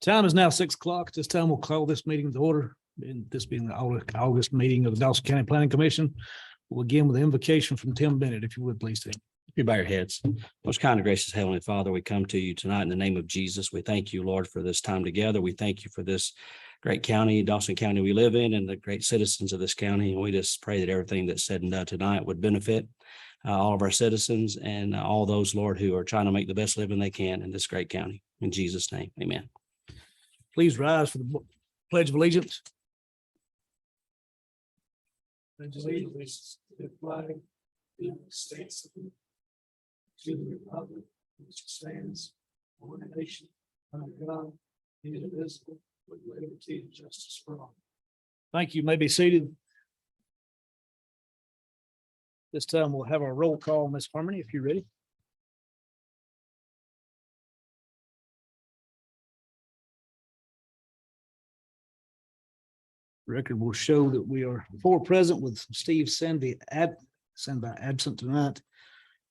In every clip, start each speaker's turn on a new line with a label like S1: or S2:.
S1: Time is now 6 o'clock. This time we'll call this meeting to order. And this being the August meeting of the Dawson County Planning Commission. We'll begin with the invocation from Tim Bennett, if you would, please, Tim.
S2: You bow your heads. Most kind and gracious Heavenly Father, we come to you tonight in the name of Jesus. We thank you, Lord, for this time together. We thank you for this great county, Dawson County we live in, and the great citizens of this county. And we just pray that everything that's said and done tonight would benefit all of our citizens and all those, Lord, who are trying to make the best living they can in this great county. In Jesus' name, amen.
S1: Please rise for the Pledge of Allegiance. Pledge of allegiance to the flag of the United States, to the republic which stands one nation under God, indivisible, with liberty and justice for all. Thank you. You may be seated. This time we'll have our roll call, Ms. Harmony, if you're ready. Record will show that we are 4 present with Steve Sandy absent tonight.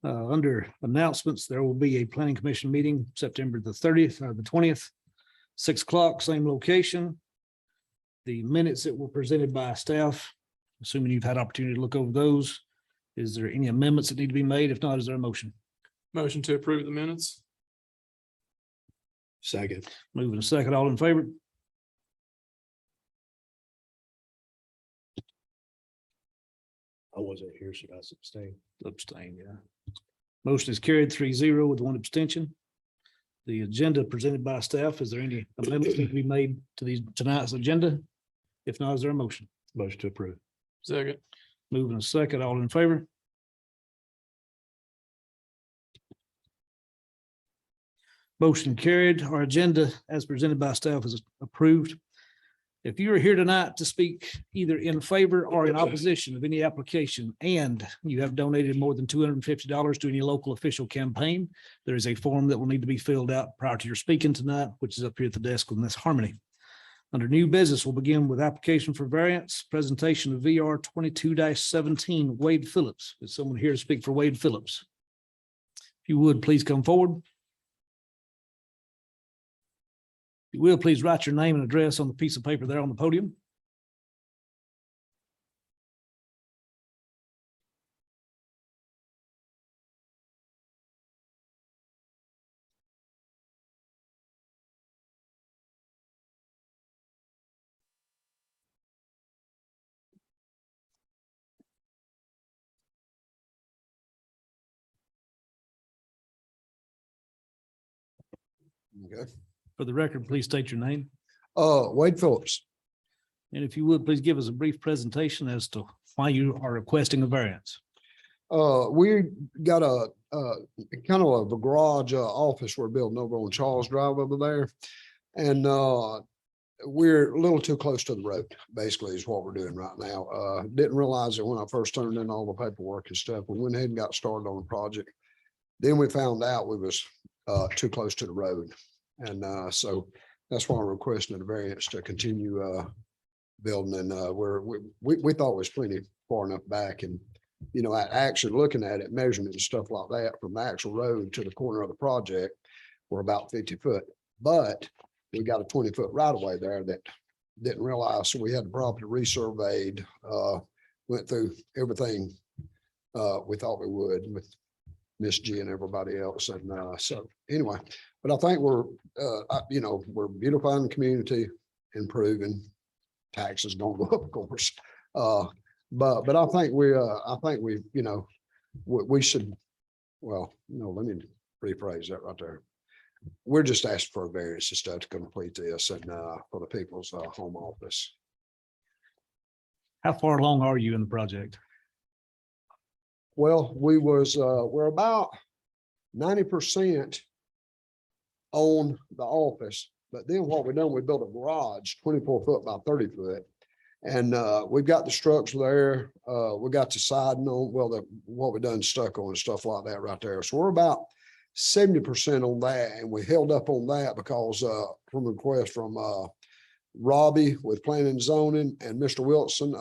S1: Under announcements, there will be a planning commission meeting September the 30th or the 20th, 6 o'clock, same location. The minutes that were presented by staff, assuming you've had opportunity to look over those. Is there any amendments that need to be made? If not, is there a motion?
S3: Motion to approve the minutes.
S4: Second.
S1: Moving a second, all in favor?
S4: I wasn't here, should I abstain?
S1: Abstain, yeah. Motion is carried 3-0 with 1 abstention. The agenda presented by staff, is there any amendments need to be made to tonight's agenda? If not, is there a motion?
S4: Motion to approve.
S3: Second.
S1: Moving a second, all in favor? Motion carried. Our agenda as presented by staff is approved. If you are here tonight to speak either in favor or in opposition of any application and you have donated more than $250 to any local official campaign, there is a form that will need to be filled out prior to your speaking tonight, which is up here at the desk with Ms. Harmony. Under new business, we'll begin with application for variance, presentation of VR 22-17, Wade Phillips. Is someone here to speak for Wade Phillips? If you would, please come forward. If you will, please write your name and address on the piece of paper there on the podium.
S4: Okay.
S1: For the record, please state your name.
S4: Wade Phillips.
S1: And if you would, please give us a brief presentation as to why you are requesting a variance.
S4: We got a kind of a garage office we're building over on Charles Drive over there. And we're a little too close to the road, basically, is what we're doing right now. Didn't realize it when I first turned in all the paperwork and stuff. We went ahead and got started on the project. Then we found out we was too close to the road. And so that's why we're requesting a variance to continue building. And we thought it was plenty far enough back. And, you know, actually looking at it, measurement and stuff like that from the actual road to the corner of the project, we're about 50 foot. But we got a 20-foot right of way there that didn't realize. So we had the property resurveyed, went through everything we thought we would with Miss G and everybody else. And so anyway, but I think we're, you know, we're beautifying the community, improving. Taxes don't go up, of course. But I think we, you know, we should, well, no, let me rephrase that right there. We're just asking for a variance and stuff to complete this and for the people's home office.
S1: How far along are you in the project?
S4: Well, we're about 90% on the office, but then what we done, we built a garage 24 foot by 30 foot. And we've got the structure there. We got the siding on, well, what we done stuck on and stuff like that right there. So we're about 70% on that. And we held up on that because from a request from Robbie with planning and zoning and Mr. Wilson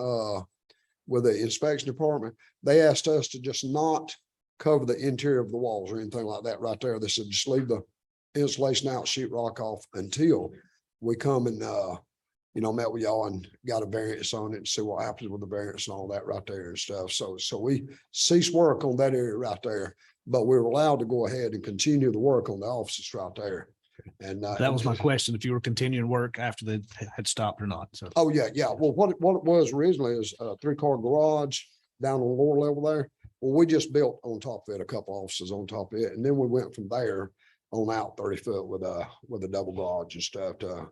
S4: with the inspection department, they asked us to just not cover the interior of the walls or anything like that right there. They said, just leave the insulation out, sheet rock off until we come and, met with y'all and got a variance on it and see what happens with the variance and all that right there and stuff. So we ceased work on that area right there, but we were allowed to go ahead and continue the work on the offices right there. And
S1: That was my question, if you were continuing work after they had stopped or not. So,
S4: Oh, yeah, yeah. Well, what it was originally is a 3-car garage down on the lower level there. Well, we just built on top of it, a couple offices on top of it. And then we went from there on out 30 foot with a double garage and stuff to,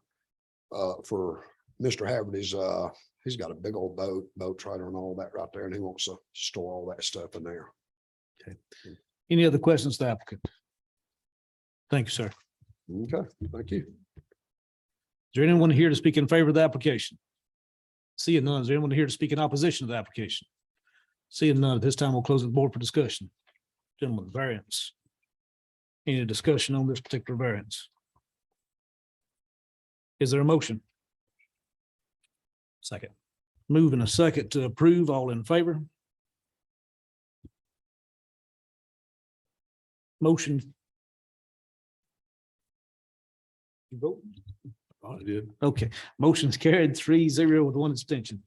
S4: for Mr. Haverty's, he's got a big old boat trailer and all that right there. And he wants to store all that stuff in there.
S1: any other questions to the applicant? Thank you, sir.
S4: Okay, thank you.
S1: Is there anyone here to speak in favor of the application? Seeing none, is there anyone here to speak in opposition to the application? Seeing none, at this time, we'll close the board for discussion. Gentlemen, variance. Any discussion on this particular variance? Is there a motion?
S2: Second.
S1: Moving a second to approve, all in favor? Motion. You vote?
S3: I did.
S1: Okay, motion's carried 3-0 with 1 abstention.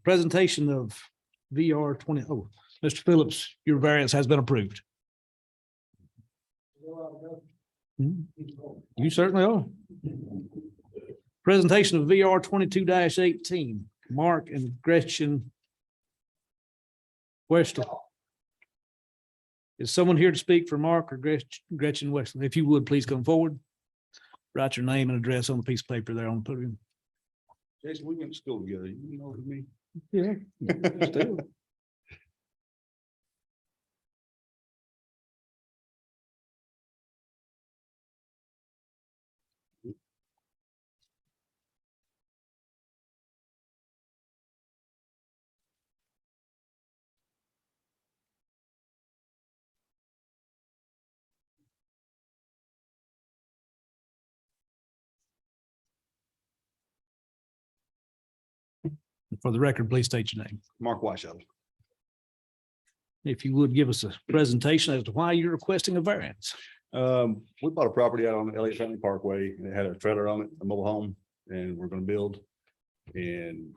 S1: Presentation of VR 20. Oh, Mr. Phillips, your variance has been approved. You certainly are. Presentation of VR 22-18, Mark and Gretchen Westel. Is someone here to speak for Mark or Gretchen Westel? If you would, please come forward. Write your name and address on the piece of paper there on the podium.
S5: Jason, we went to school together. You know me.
S1: Yeah. Still. For the record, please state your name.
S5: Mark Weishaupt.
S1: If you would give us a presentation as to why you're requesting a variance.
S5: We bought a property out on the Elliott Family Parkway and it had a trailer on it, a mobile home, and we're gonna build. And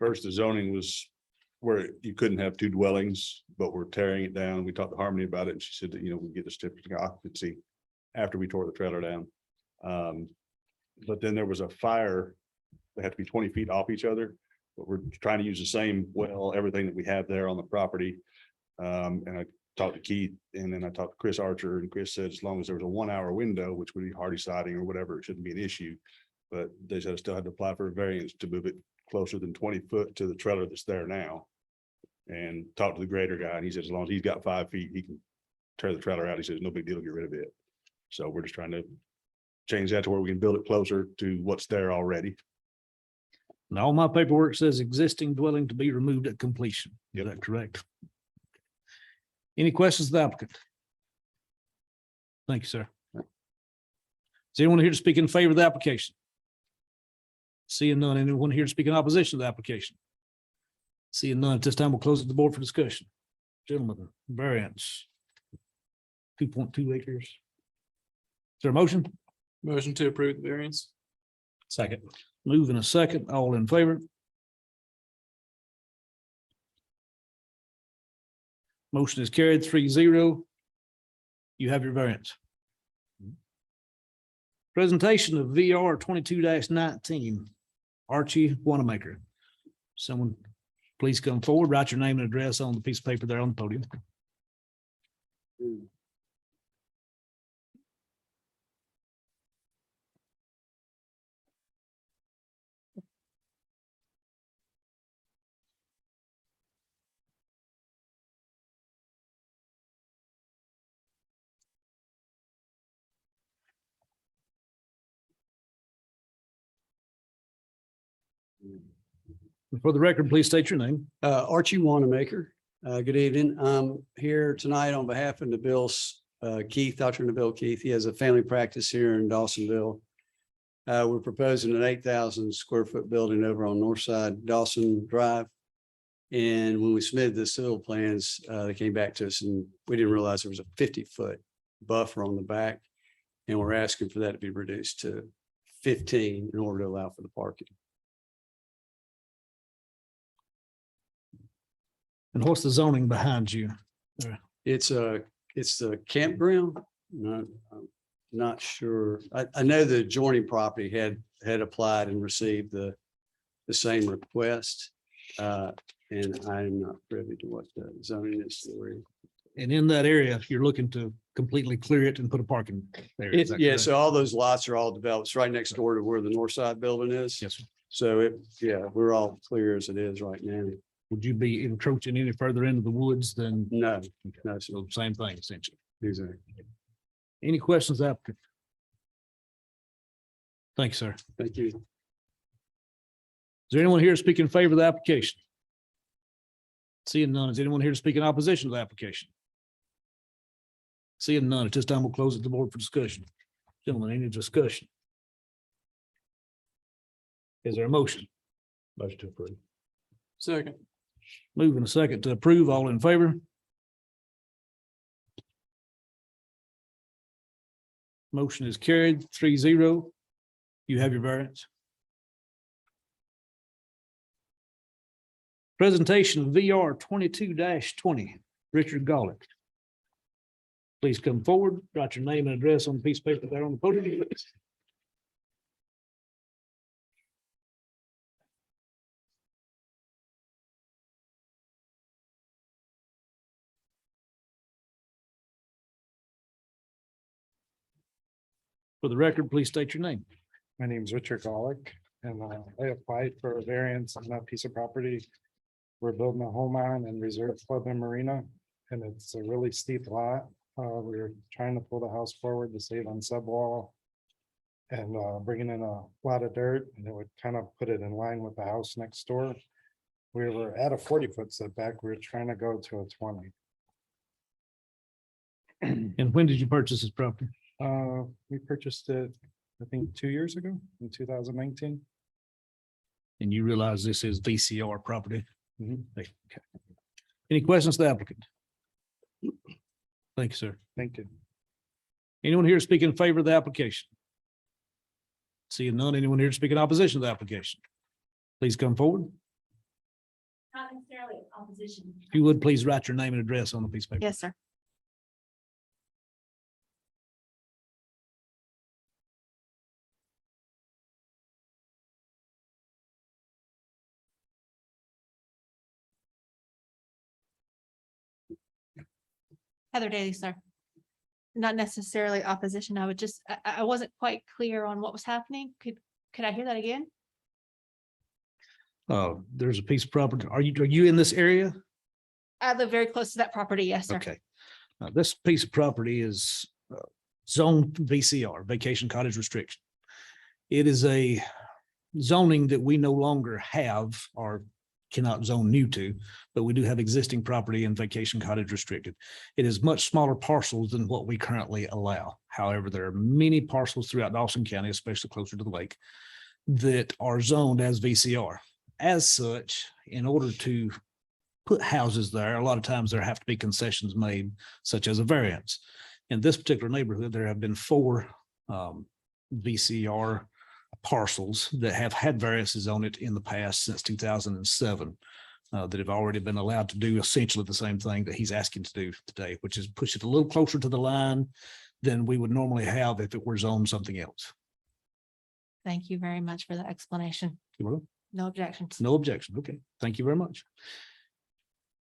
S5: first the zoning was where you couldn't have 2 dwellings, but we're tearing it down. We talked to Harmony about it and she said that, we get the certificate of occupancy after we tore the trailer down. But then there was a fire. They had to be 20 feet off each other, but we're trying to use the same everything that we have there on the property. And I talked to Keith and then I talked to Chris Archer, and Chris said as long as there was a 1-hour window, which would be hardy siding or whatever, it shouldn't be an issue. But they said I still had to apply for a variance to move it closer than 20 foot to the trailer that's there now. And talked to the grader guy and he said as long as he's got 5 feet, he can tear the trailer out. He says no big deal, get rid of it. So we're just trying to change that to where we can build it closer to what's there already.
S1: And all my paperwork says existing dwelling to be removed at completion. Is
S5: Yep.
S1: that correct? Any questions of the applicant? Thank you, sir. Is anyone here to speak in favor of the application? Seeing none, anyone here to speak in opposition to the application? Seeing none, at this time, we'll close the board for discussion. Gentlemen, variance. 2.2 acres. Is there a motion?
S3: Motion to approve the variance.
S2: Second.
S1: Move in a second, all in favor? Motion is carried 3-0. You have your variance. Presentation of VR 22-19, Archie Wanamaker. Someone please come forward, write your name and address on the piece of paper there on the podium. For the record, please state your name.
S6: Archie Wanamaker. Good evening. I'm here tonight on behalf of Nabil's Keith, Dr. Nabil Keith. He has a family practice here in Dawsonville. We're proposing an 8,000 square foot building over on North Side Dawson Drive. And when we submitted the civil plans, they came back to us and we didn't realize there was a 50-foot buffer on the back. And we're asking for that to be reduced to 15 in order to allow for the parking.
S1: And what's the zoning behind you?
S6: It's the campground. No, I'm not sure. I know the adjoining property had applied and received the same request. And I'm not privy to what the zoning is for.
S1: And in that area, you're looking to completely clear it and put a parking area. Is that
S6: Yeah,
S1: correct?
S6: so all those lots are all developed. It's right next door to where the north side building is.
S1: Yes, sir.
S6: So we're all clear as it is right now.
S1: Would you be encroaching any further into the woods than?
S6: No, no,
S1: So same thing essentially.
S6: exactly.
S1: Any questions, applicant? Thank you, sir. Is
S6: Thank you.
S1: there anyone here to speak in favor of the application? Seeing none, is anyone here to speak in opposition to the application? Seeing none, at this time we'll close it to the board for discussion. Gentlemen, any discussion? Is there a motion?
S5: Motion to approve.
S3: Second.
S1: Moving a second to approve, all in favor? Motion is carried 3-0. You have your variance. Presentation of VR 22-20, Richard Golick. Please come forward, write your name and address on the piece of paper there on the podium. For the record, please state your name.
S7: My name is Richard Golick, and I applied for a variance on that piece of property. We're building a home on and resort club and marina, and it's a really steep lot. We're trying to pull the house forward to save on subwall and bringing in a lot of dirt, and it would kind of put it in line with the house next door. We were at a 40-foot setback. We were trying to go to a 20.
S1: And when did you purchase this property?
S7: We purchased it, I think, 2 years ago in 2019.
S1: And you realize this is VCR property?
S7: Mhm.
S1: Okay. Any questions to the applicant? Thank you, sir.
S7: Thank you.
S1: Anyone here to speak in favor of the application? Seeing none, anyone here to speak in opposition to the application? Please come forward.
S8: Not necessarily opposition.
S1: If you would, please write your name and address on the piece of paper.
S8: Yes, sir. Heather Daly, sir. Not necessarily opposition. I would just, I wasn't quite clear on what was happening. Could I hear that again?
S1: There's a piece of property. Are you in this area?
S8: I live very close to that property. Yes, sir.
S1: Okay. This piece of property is zone VCR, vacation cottage restriction. It is a zoning that we no longer have or cannot zone new to, but we do have existing property in vacation cottage restricted. It is much smaller parcels than what we currently allow. However, there are many parcels throughout Dawson County, especially closer to the lake, that are zoned as VCR. As such, in order to put houses there, a lot of times there have to be concessions made, such as a variance. In this particular neighborhood, there have been 4 VCR parcels that have had variances on it in the past since 2007 that have already been allowed to do essentially the same thing that he's asking to do today, which is push it a little closer to the line than we would normally have if it were zoned something else.
S8: Thank you very much for the explanation.
S1: You will?
S8: No objections.
S1: No objection. Okay, thank you very much.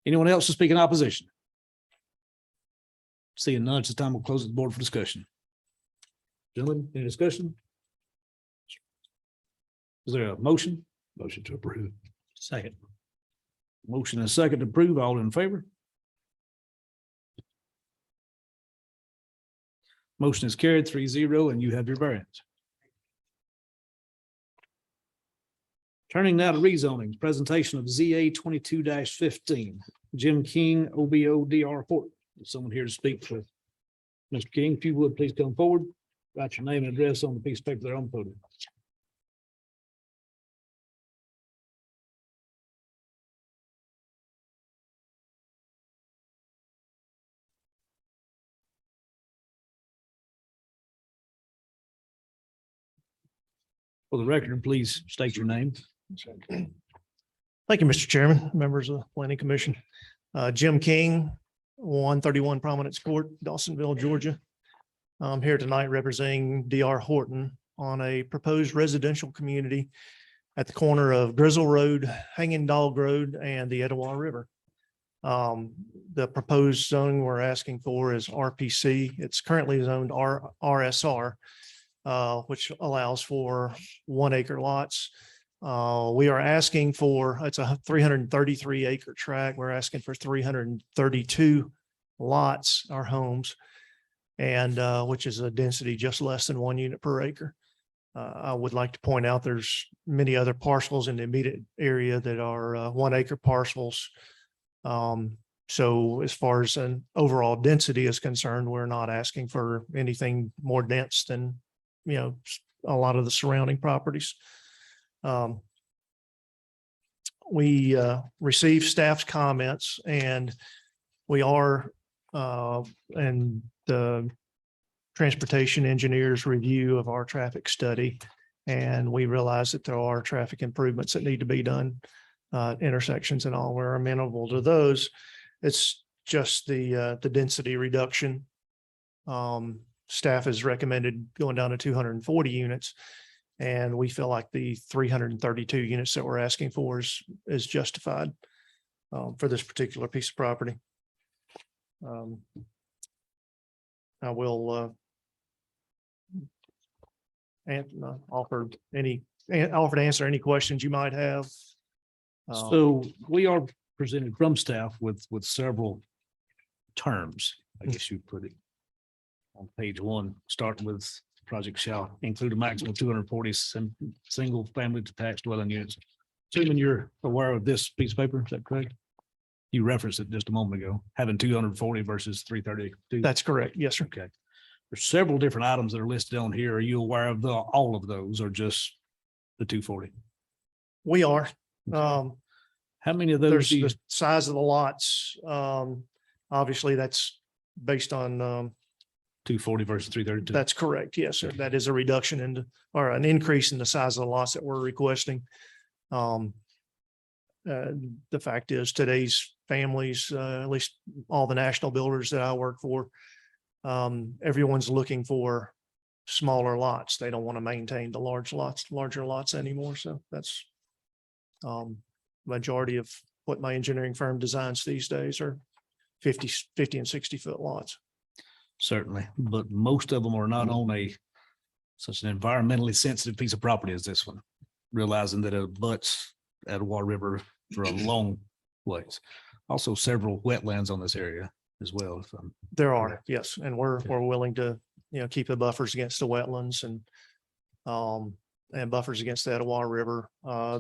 S1: Anyone else to speak in opposition? Seeing none, it's time we'll close the board for discussion. Gentlemen, any discussion? Is there a motion?
S5: Motion to approve.
S1: Second. Motion and second to approve. All in favor? Motion is carried 3-0, and you have your variance. Turning now to rezoning, presentation of ZA 22-15, Jim King, OBO DR Port. Someone here to speak for Mr. King. If you would, please come forward. Write your name and address on the piece of paper there on the podium. For the record, please state your name.
S9: Thank you, Mr. Chairman, members of the Planning Commission. Jim King, 131 Prominence Court, Dawsonville, Georgia. I'm here tonight representing DR Horton on a proposed residential community at the corner of Grizzle Road, Hanging Dog Road, and the Etowah River. The proposed zoning we're asking for is RPC. It's currently zoned RSR, which allows for 1 acre lots. We are asking for, it's a 333 acre tract. We're asking for 332 lots or homes, and which is a density just less than 1 unit per acre. I would like to point out there's many other parcels in the immediate area that are 1 acre parcels. So as far as an overall density is concerned, we're not asking for anything more dense than, a lot of the surrounding properties. We received staff's comments, and we are and the transportation engineer's review of our traffic study. And we realize that there are traffic improvements that need to be done, intersections and all. We're amenable to those. It's just the density reduction. Staff has recommended going down to 240 units. And we feel like the 332 units that we're asking for is justified for this particular piece of property. I will offer to answer any questions you might have.
S1: So we are presented from staff with several terms, I guess you'd put it. On page 1, starting with project shall include a maximum of 240 single family detached dwelling units. Assuming you're aware of this piece of paper, is that correct? You referenced it just a moment ago, having 240 versus 332.
S9: That's correct. Yes, sir.
S1: Okay. There's several different items that are listed on here. Are you aware of all of those or just the 240?
S9: We are.
S1: How many of those?
S9: There's
S1: do you-
S9: the size of the lots. Obviously, that's based on
S1: 240 versus 332?
S9: that's correct. Yes, sir. That is a reduction or an increase in the size of the lots that we're requesting. The fact is today's families, at least all the national builders that I work for, everyone's looking for smaller lots. They don't want to maintain the larger lots anymore. So that's majority of what my engineering firm designs these days are 50 and 60 foot lots.
S1: Certainly, but most of them are not on such an environmentally sensitive piece of property as this one, realizing that it abuts Etowah River for a long ways. Also several wetlands on this area as well.
S9: There are, yes, and we're willing to, keep the buffers against the wetlands and buffers against the Etowah River.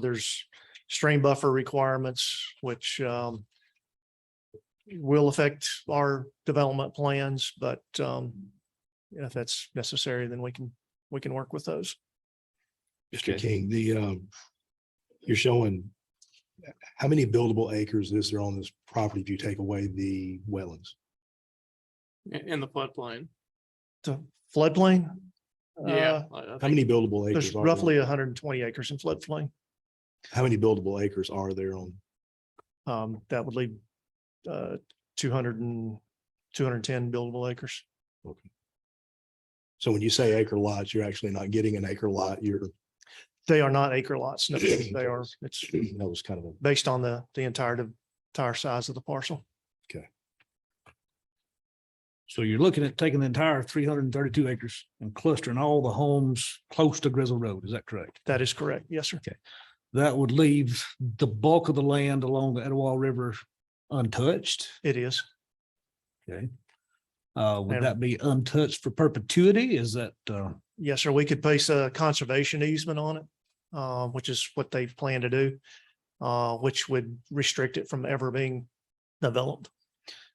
S9: There's stream buffer requirements, which will affect our development plans, but if that's necessary, then we can work with those.
S10: Mr. King, you're showing how many buildable acres is there on this property if you take away the wetlands?
S3: In the floodplain.
S9: The floodplain?
S3: Yeah.
S10: How many buildable acres?
S9: There's
S10: are
S9: roughly
S10: there?
S9: 120 acres in floodplain.
S10: How many buildable acres are there on?
S9: That would leave 210 buildable acres.
S10: Okay. So when you say acre lots, you're actually not getting an acre lot.
S9: They are not acre lots. No, they are, it's
S10: That was kind of
S9: based on the entire size of the parcel.
S1: So you're looking at taking the entire 332 acres and clustering all the homes close to Grizzle Road. Is that correct?
S9: That is correct. Yes, sir.
S1: That would leave the bulk of the land along the Etowah River untouched.
S9: It is.
S1: Okay. Would
S9: And-
S1: that be untouched for perpetuity? Is that,
S9: Yes, sir. We could place a conservation easement on it, which is what they plan to do, which would restrict it from ever being developed.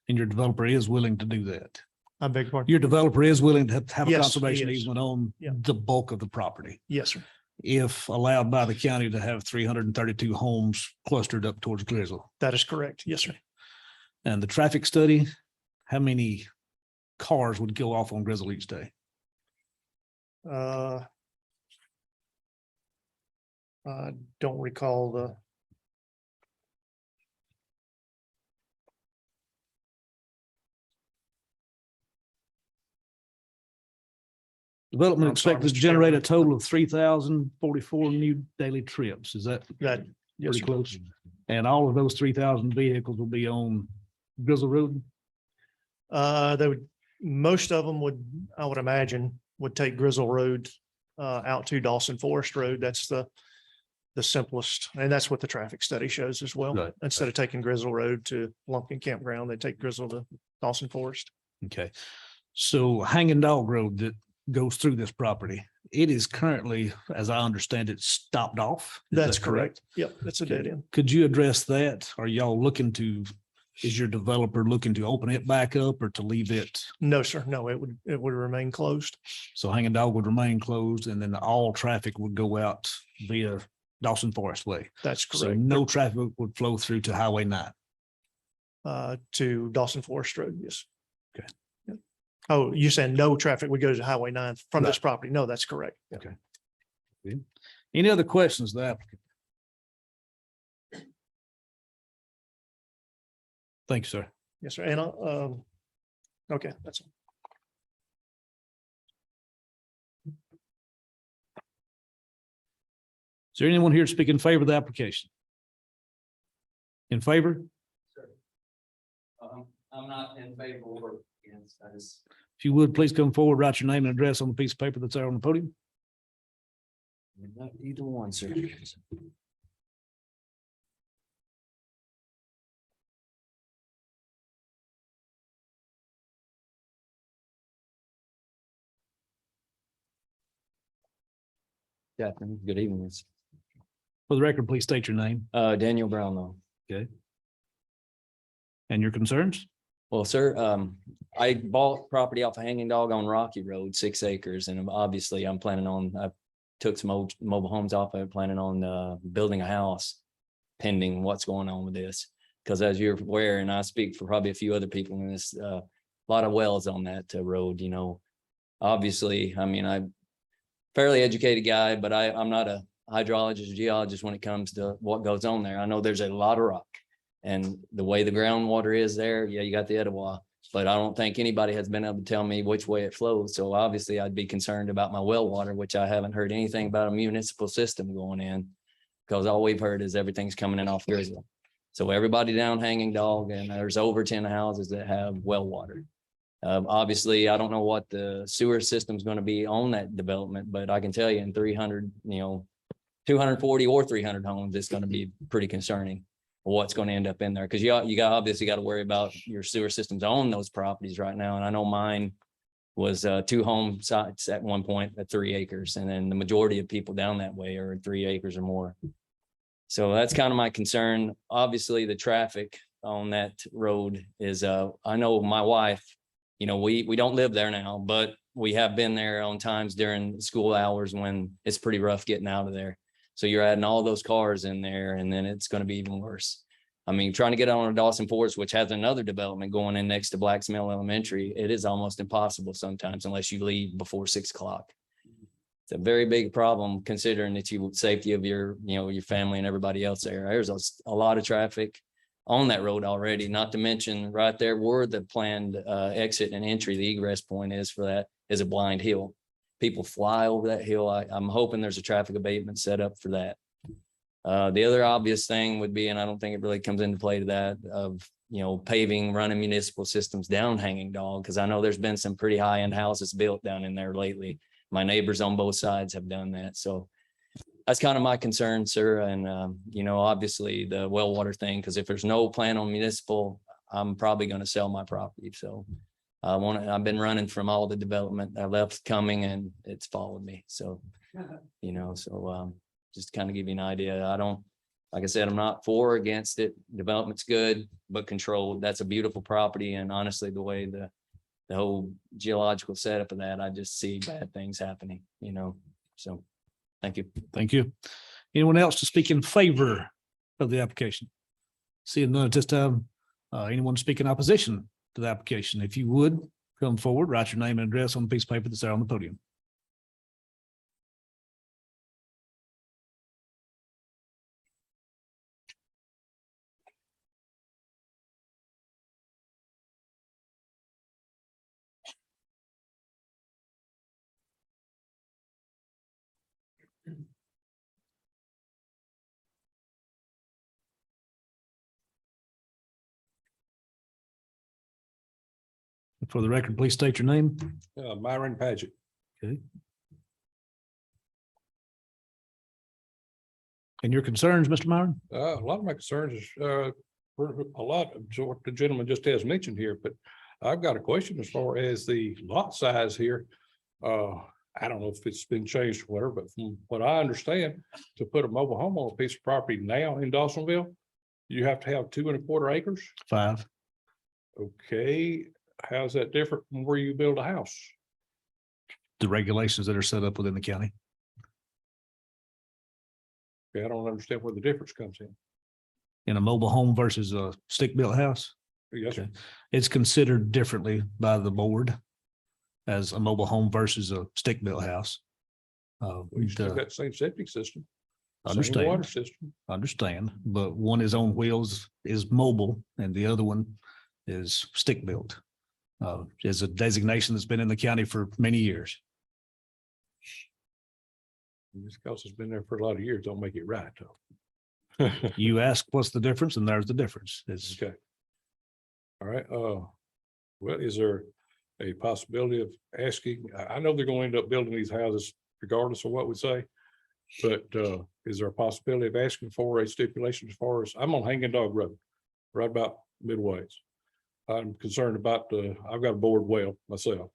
S1: and your developer is willing to do that?
S9: I beg your pardon.
S1: Your developer is willing to have a
S9: Yes, he
S1: conservation
S9: is.
S1: easement on
S9: Yeah.
S1: the bulk of the property,
S9: Yes, sir.
S1: if allowed by the county to have 332 homes clustered up towards Grizzle.
S9: That is correct. Yes, sir.
S1: And the traffic study, how many cars would go off on Grizzle each day?
S9: Don't recall the,
S1: Development
S9: I'm sorry,
S1: expected to
S9: Mr.
S1: generate a
S9: Chairman.
S1: total of 3,044 new daily trips. Is that
S9: that. Yes,
S1: pretty
S9: sir.
S1: close? And all of those 3,000 vehicles will be on Grizzle Road?
S9: They would, most of them would, I would imagine, would take Grizzle Road out to Dawson Forest Road. That's the simplest, and that's what the traffic study shows as well.
S1: Right.
S9: Instead of taking Grizzle Road to Lumpkin Campground, they take Grizzle to Dawson Forest.
S1: Okay. So Hanging Dog Road that goes through this property, it is currently, as I understand it, stopped off. Is
S9: That's
S1: that
S9: correct. Yep, it's a
S1: Okay.
S9: dead end.
S1: Could you address that? Are y'all looking to, is your developer looking to open it back up or to leave it?
S9: No, sir. No, it would remain closed.
S1: So Hanging Dog would remain closed and then all traffic would go out via Dawson Forest Way.
S9: That's
S1: So
S9: correct.
S1: no traffic would flow through to Highway 9.
S9: To Dawson Forest Road, yes.
S1: Okay.
S9: Yep. Oh, you saying no traffic would go to Highway 9 from this
S1: Right.
S9: property? No, that's correct. Yep.
S1: Okay. Any other questions, of the applicant? Thank you, sir.
S9: Yes, sir. And, okay, that's all.
S1: Is there anyone here to speak in favor of the application? In favor?
S2: I'm not in favor or against, I just.
S1: If you would, please come forward, write your name and address on the piece of paper that's there on the podium.
S2: Not either one, sir. Good evening.
S1: For the record, please state your name
S2: Daniel Brownlow.
S1: and your concerns.
S2: Well, sir, I bought property off of Hanging Dog on Rocky Road, 6 acres, and obviously I'm planning on, I took some old mobile homes off of it, planning on building a house pending what's going on with this. Because as you're aware, and I speak for probably a few other people in this, a lot of wells on that road, Obviously, I mean, I'm fairly educated guy, but I'm not a hydrologist, geologist when it comes to what goes on there. I know there's a lot of rock. And the way the groundwater is there, yeah, you got the Etowah, but I don't think anybody has been able to tell me which way it flows. So obviously I'd be concerned about my well water, which I haven't heard anything about a municipal system going in. Because all we've heard is everything's coming in off Grizzly. So everybody down Hanging Dog, and there's over 10 houses that have well water. Obviously, I don't know what the sewer system is going to be on that development, but I can tell you in 300, 240 or 300 homes, it's going to be pretty concerning what's going to end up in there. Because you obviously got to worry about your sewer systems on those properties right now. And I know mine was 2 home sites at one point at 3 acres. And then the majority of people down that way are at 3 acres or more. So that's kind of my concern. Obviously, the traffic on that road is, I know my wife, we don't live there now, but we have been there on times during school hours when it's pretty rough getting out of there. So you're adding all those cars in there and then it's going to be even worse. I mean, trying to get on to Dawson Forest, which has another development going in next to Blacksmill Elementary, it is almost impossible sometimes unless you leave before 6 o'clock. It's a very big problem considering that safety of your family and everybody else there. There's a lot of traffic on that road already, not to mention right there where the planned exit and entry, the egress point is for that is a blind hill. People fly over that hill. I'm hoping there's a traffic abatement set up for that. The other obvious thing would be, and I don't think it really comes into play to that, of paving, running municipal systems down Hanging Dog, because I know there's been some pretty high-end houses built down in there lately. My neighbors on both sides have done that. So that's kind of my concern, sir. And, obviously the well water thing, because if there's no plan on municipal, I'm probably going to sell my property. So I've been running from all the development. I left coming and it's followed me. So, just kind of give you an idea. Like I said, I'm not for or against it. Development's good, but controlled. That's a beautiful property. And honestly, the way the whole geological setup of that, I just see bad things happening, so thank you.
S1: Thank you. Anyone else to speak in favor of the application? Seeing none at this time, anyone speak in opposition to the application? If you would, come forward, write your name and address on the piece of paper that's there on the podium. For the record, please state your name.
S5: Myron Paget.
S1: And your concerns, Mr. Myron?
S11: A lot of my concerns is, a lot of what the gentleman just has mentioned here, but I've got a question as far as the lot size here. I don't know if it's been changed or whatever, but from what I understand, to put a mobile home on a piece of property now in Dawsonville, you have to have 2¼ acres.
S1: 5.
S11: Okay, how's that different from where you build a house?
S1: The regulations that are set up within the county.
S11: Okay, I don't understand where the difference comes in.
S1: In a mobile home versus a stick-built house,
S11: Yes, sir.
S1: it's considered differently by the board as a mobile home versus a stick-built house.
S11: We still got the same septic system. Same water
S1: Understand,
S11: system.
S1: understand, but one is on wheels, is mobile, and the other one is stick-built. Is a designation that's been in the county for many years.
S11: Just because it's been there for a lot of years, don't make it right, though.
S1: You ask what's the difference, and there's the difference. It's
S11: Okay. All right, well, is there a possibility of asking, I know they're going to end up building these houses regardless of what we say. But is there a possibility of asking for a stipulation as far as, I'm on Hanging Dog Road, right about midways. I'm concerned about I've got a board well myself.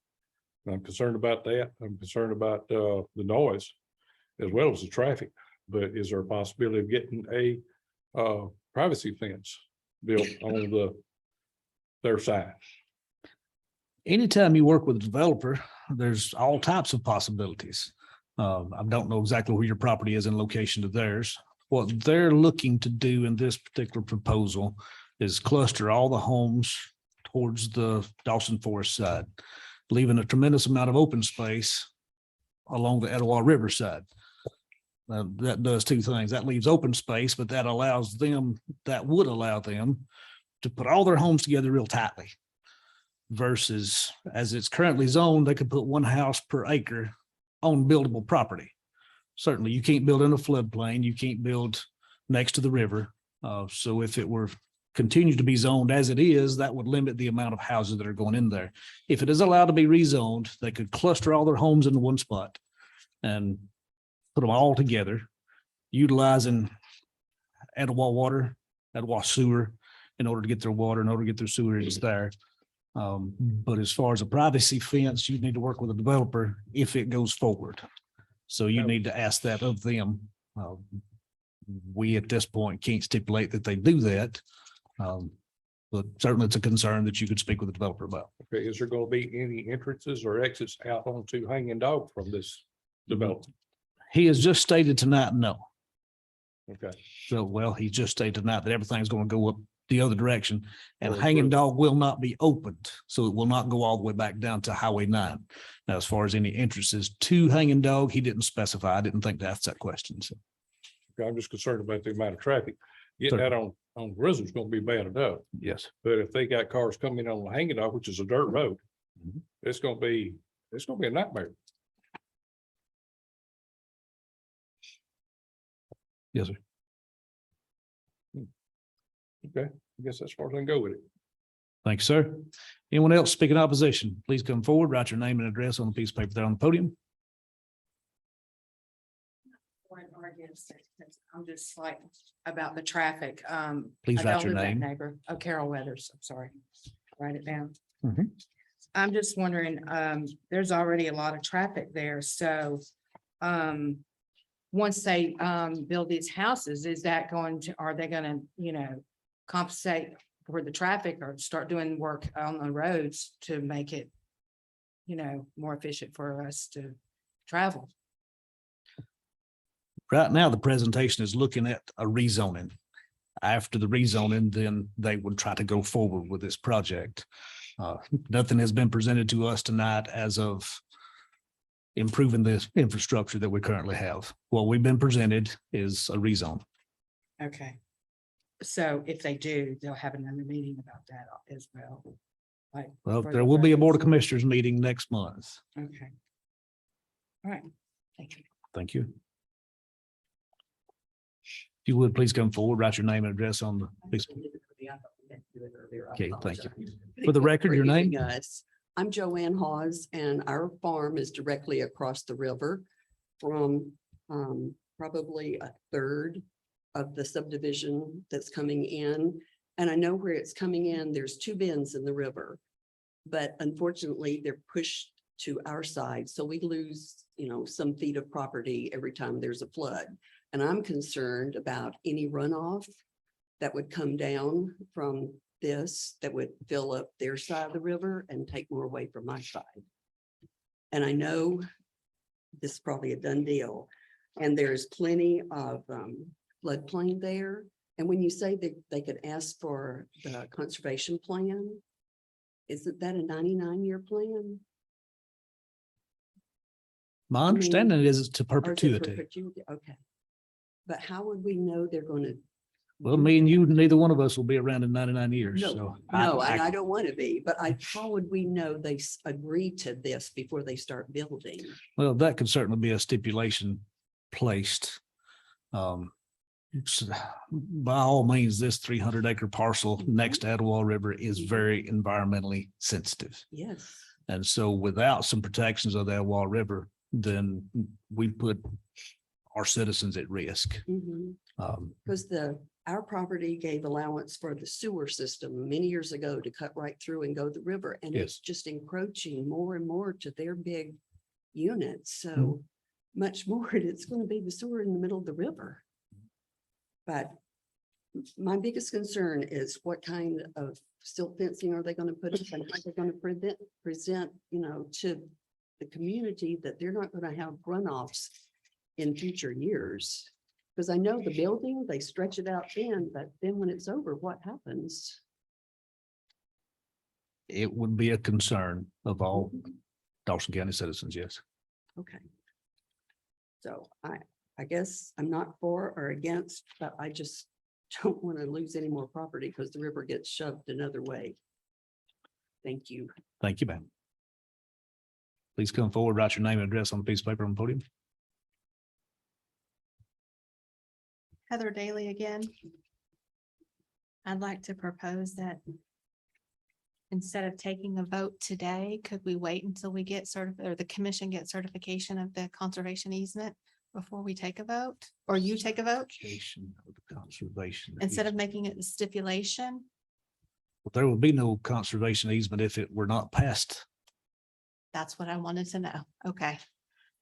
S11: I'm concerned about that. I'm concerned about the noise as well as the traffic. But is there a possibility of getting a privacy fence built on their side?
S1: anytime you work with a developer, there's all types of possibilities. I don't know exactly where your property is in location to theirs. What they're looking to do in this particular proposal is cluster all the homes towards the Dawson Forest side, leaving a tremendous amount of open space along the Etowah River side. That does two things. That leaves open space, but that would allow them to put all their homes together real tightly. Versus as it's currently zoned, they could put one house per acre on buildable property. Certainly you can't build in a floodplain. You can't build next to the river. So if it were continued to be zoned as it is, that would limit the amount of houses that are going in there. If it is allowed to be rezoned, they could cluster all their homes into one spot and put them all together, utilizing Etowah water, Etowah sewer in order to get their water, in order to get their sewerage there. But as far as a privacy fence, you need to work with a developer if it goes forward. So you need to ask that of them. We at this point can't stipulate that they do that. But certainly it's a concern that you could speak with the developer about.
S11: Okay, is there going to be any entrances or exits out onto Hanging Dog from this development?
S1: He has just stated tonight, no.
S11: Okay,
S1: So, well, he just stated tonight that everything's going to go up the other direction and
S11: Or
S1: Hanging
S11: through.
S1: Dog will not be opened. So it will not go all the way back down to Highway 9. Now, as far as any entrances to Hanging Dog, he didn't specify. I didn't think to ask that question. So
S11: okay, I'm just concerned about the amount of traffic. Getting
S1: Sure.
S11: that on Grizzly's going to be bad enough,
S1: yes.
S11: but if they got cars coming on the Hanging Dog, which is a dirt road,
S1: Mhm.
S11: it's going to be a nightmare.
S1: Yes, sir.
S11: Okay, I guess that's as far as I can go with it.
S1: Thank you, sir. Anyone else speaking opposition, please come forward, write your name and address on the piece of paper there on the podium.
S12: I'm just like about the traffic.
S1: Please
S12: I
S1: write
S12: don't
S1: your
S12: live that
S1: name.
S12: Neighbor, Carol Weathers, I'm sorry. Write it down.
S1: Mhm.
S12: I'm just wondering, there's already a lot of traffic there, so once they build these houses, are they gonna, compensate for the traffic or start doing work on the roads to make it, more efficient for us to travel?
S1: Right now, the presentation is looking at a rezoning. After the rezoning, then they would try to go forward with this project. Nothing has been presented to us tonight as of improving the infrastructure that we currently have. What we've been presented is a rezone.
S12: Okay. So if they do, they'll have another meeting about that as well. Like.
S1: Well,
S12: for
S1: there
S12: the
S1: will be a Board of
S12: roads.
S1: Commissioners meeting next month.
S12: Okay. All right, thank you.
S1: Thank you. If you would, please come forward, write your name and address on the piece. Okay, thank you. For the record, your name?
S13: I'm Joanne Hawes, and our farm is directly across the river from probably a third of the subdivision that's coming in. And I know where it's coming in, there's two bends in the river. But unfortunately, they're pushed to our side, so we lose, some feet of property every time there's a flood. And I'm concerned about any runoff that would come down from this, that would fill up their side of the river and take more away from my side. And I know this is probably a done deal, and there's plenty of floodplain there. And when you say that they could ask for the conservation plan, isn't that a 99-year plan?
S1: My understanding is to
S13: Or is it
S1: perpetuity.
S13: perpetuity? Okay. But how would we know they're going to?
S1: Well, me and you, neither one of us will be around in 99 years,
S13: No,
S1: so.
S13: no, and I don't want to be, but how would we know they agreed to this before they start building?
S1: Well, that could certainly be a stipulation placed. By all means, this 300-acre parcel next to Etowah River is very environmentally sensitive.
S13: Yes.
S1: And so without some protections of the Etowah River, then we put our citizens at risk.
S13: Because our property gave allowance for the sewer system many years ago to cut right through and go the river, and it's just encroaching more and more to their big units. So much more, it's going to be the sewer in the middle of the river. But my biggest concern is what kind of silt fencing are they going to put up, and how they're going to present, to the community that they're not going to have runoffs in future years. Because I know the building, they stretch it out in, but then when it's over, what happens?
S1: It would be a concern of all Dawson County citizens, yes.
S13: Okay. So I guess I'm not for or against, but I just don't want to lose any more property because the river gets shoved another way. Thank you.
S1: Thank you, ma'am. Please come forward, write your name and address on a piece of paper on the podium.
S8: Heather Daly again. I'd like to propose that instead of taking a vote today, could we wait until we get or the commission get certification of the conservation easement before we take a vote, or you take a vote?
S1: Conservation.
S8: Instead of making it a stipulation?
S1: Well, there will be no conservation easement if it were not passed.
S8: That's what I wanted to know. Okay.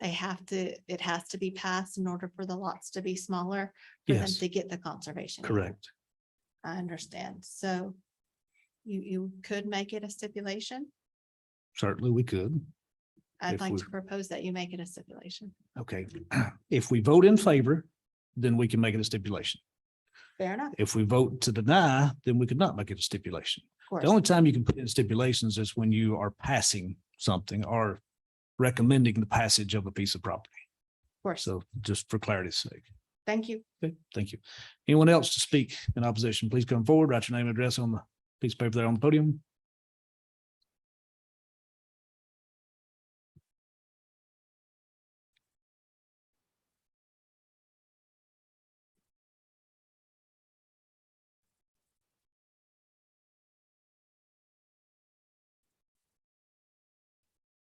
S8: It has to be passed in order for the lots to be smaller for them
S1: Yes.
S8: to get the conservation. easement.
S1: Correct.
S8: I understand. So you could make it a stipulation.
S1: Certainly we could.
S8: I'd
S1: If
S8: like
S1: we-
S8: to propose that you make it a stipulation.
S1: Okay. If we vote in favor, then we can make it a stipulation.
S8: Fair enough,
S1: If we vote to deny, then we could not make it a stipulation.
S8: of course.
S1: The only time you can put in stipulations is when you are passing something or recommending the passage of a piece of property.
S8: Of course.
S1: So just for clarity's sake.
S8: Thank you.
S1: Okay, thank you. Anyone else to speak in opposition, please come forward, write your name and address on the piece of paper there on the podium.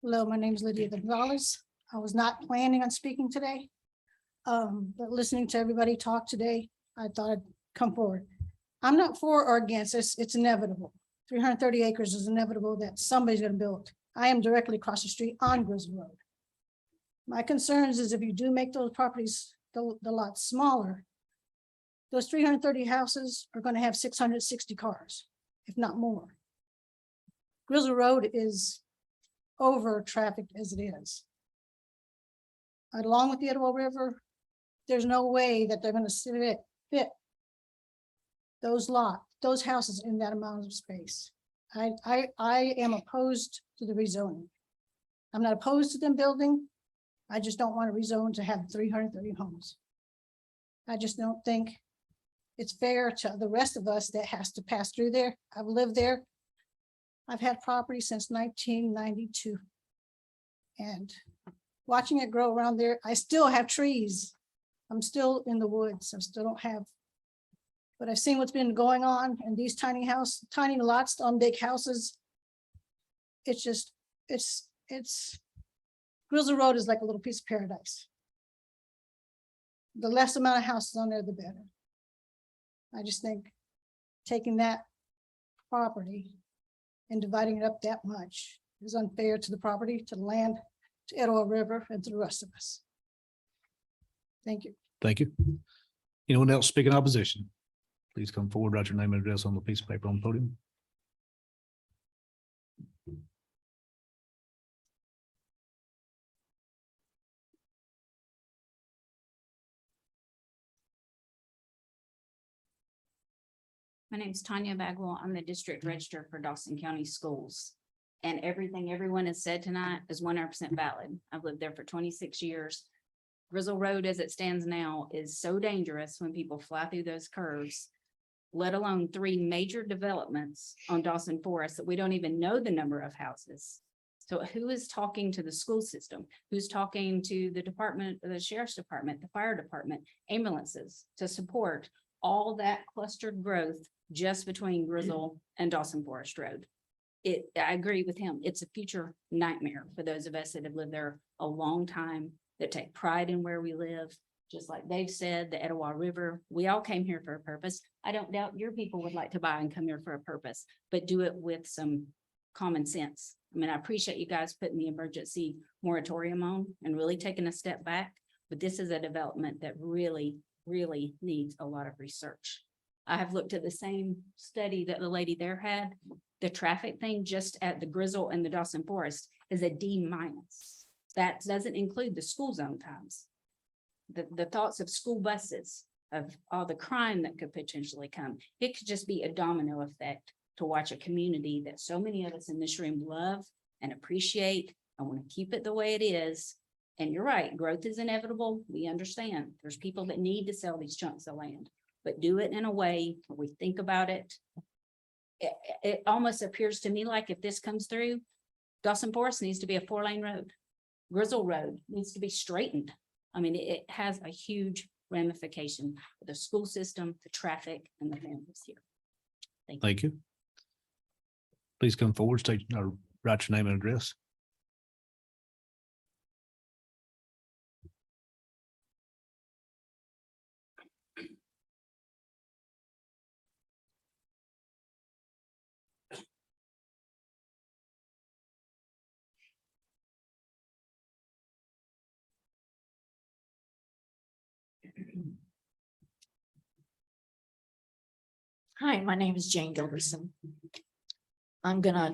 S14: Hello, my name is Lydia Gonzalez. I was not planning on speaking today. But listening to everybody talk today, I thought I'd come forward. I'm not for or against this. It's inevitable. 330 acres is inevitable that somebody's gonna build. I am directly across the street on Grizzly Road. My concerns is if you do make those properties, the lots smaller, those 330 houses are gonna have 660 cars, if not more. Grizzly Road is over trafficked as it is. Along with the Etowah River, there's no way that they're gonna fit those houses in that amount of space. I am opposed to the rezoning. I'm not opposed to them building. I just don't want to rezone to have 330 homes. I just don't think it's fair to the rest of us that has to pass through there. I've lived there. I've had property since 1992. And watching it grow around there, I still have trees. I'm still in the woods. I still don't have. But I've seen what's been going on in these tiny lots on big houses. it's just, it's Grizzle Road is like a little piece of paradise. The less amount of houses on there, the better. I just think taking that property and dividing it up that much is unfair to the property, to the land, to Etowah River, and to the rest of us. Thank you.
S1: Thank you. Anyone else speak in opposition? Please come forward, write your name and address on the piece of paper on the podium.
S15: My name is Tanya Bagwell. I'm the district register for Dawson County Schools. And everything everyone has said tonight is 100% valid. I've lived there for 26 years. Grizzle Road as it stands now is so dangerous when people fly through those curves, let alone 3 major developments on Dawson Forest that we don't even know the number of houses. So who is talking to the school system? Who's talking to the department, the sheriff's department, the fire department, ambulances to support all that clustered growth just between Grizzle and Dawson Forest Road? I agree with him. It's a future nightmare for those of us that have lived there a long time, that take pride in where we live. Just like Dave said, the Etowah River, we all came here for a purpose. I don't doubt your people would like to buy and come here for a purpose, but do it with some common sense. I mean, I appreciate you guys putting the emergency moratorium on and really taking a step back, but this is a development that really needs a lot of research. I have looked at the same study that the lady there had. The traffic thing just at the Grizzle and the Dawson Forest is a D-. That doesn't include the school zone times. The thoughts of school buses, of all the crime that could potentially come. It could just be a domino effect to watch a community that so many of us in this room love and appreciate. I want to keep it the way it is. And you're right, growth is inevitable. We understand there's people that need to sell these chunks of land, but do it in a way where we think about it. It almost appears to me like if this comes through, Dawson Forest needs to be a 4-lane road. Grizzle Road needs to be straightened. I mean, it has a huge ramification for the school system, the traffic, and the families here. Thank you.
S1: Thank you. Please come forward, state, or write your name and address.
S16: Hi, my name is Jane Gilbertson. I'm gonna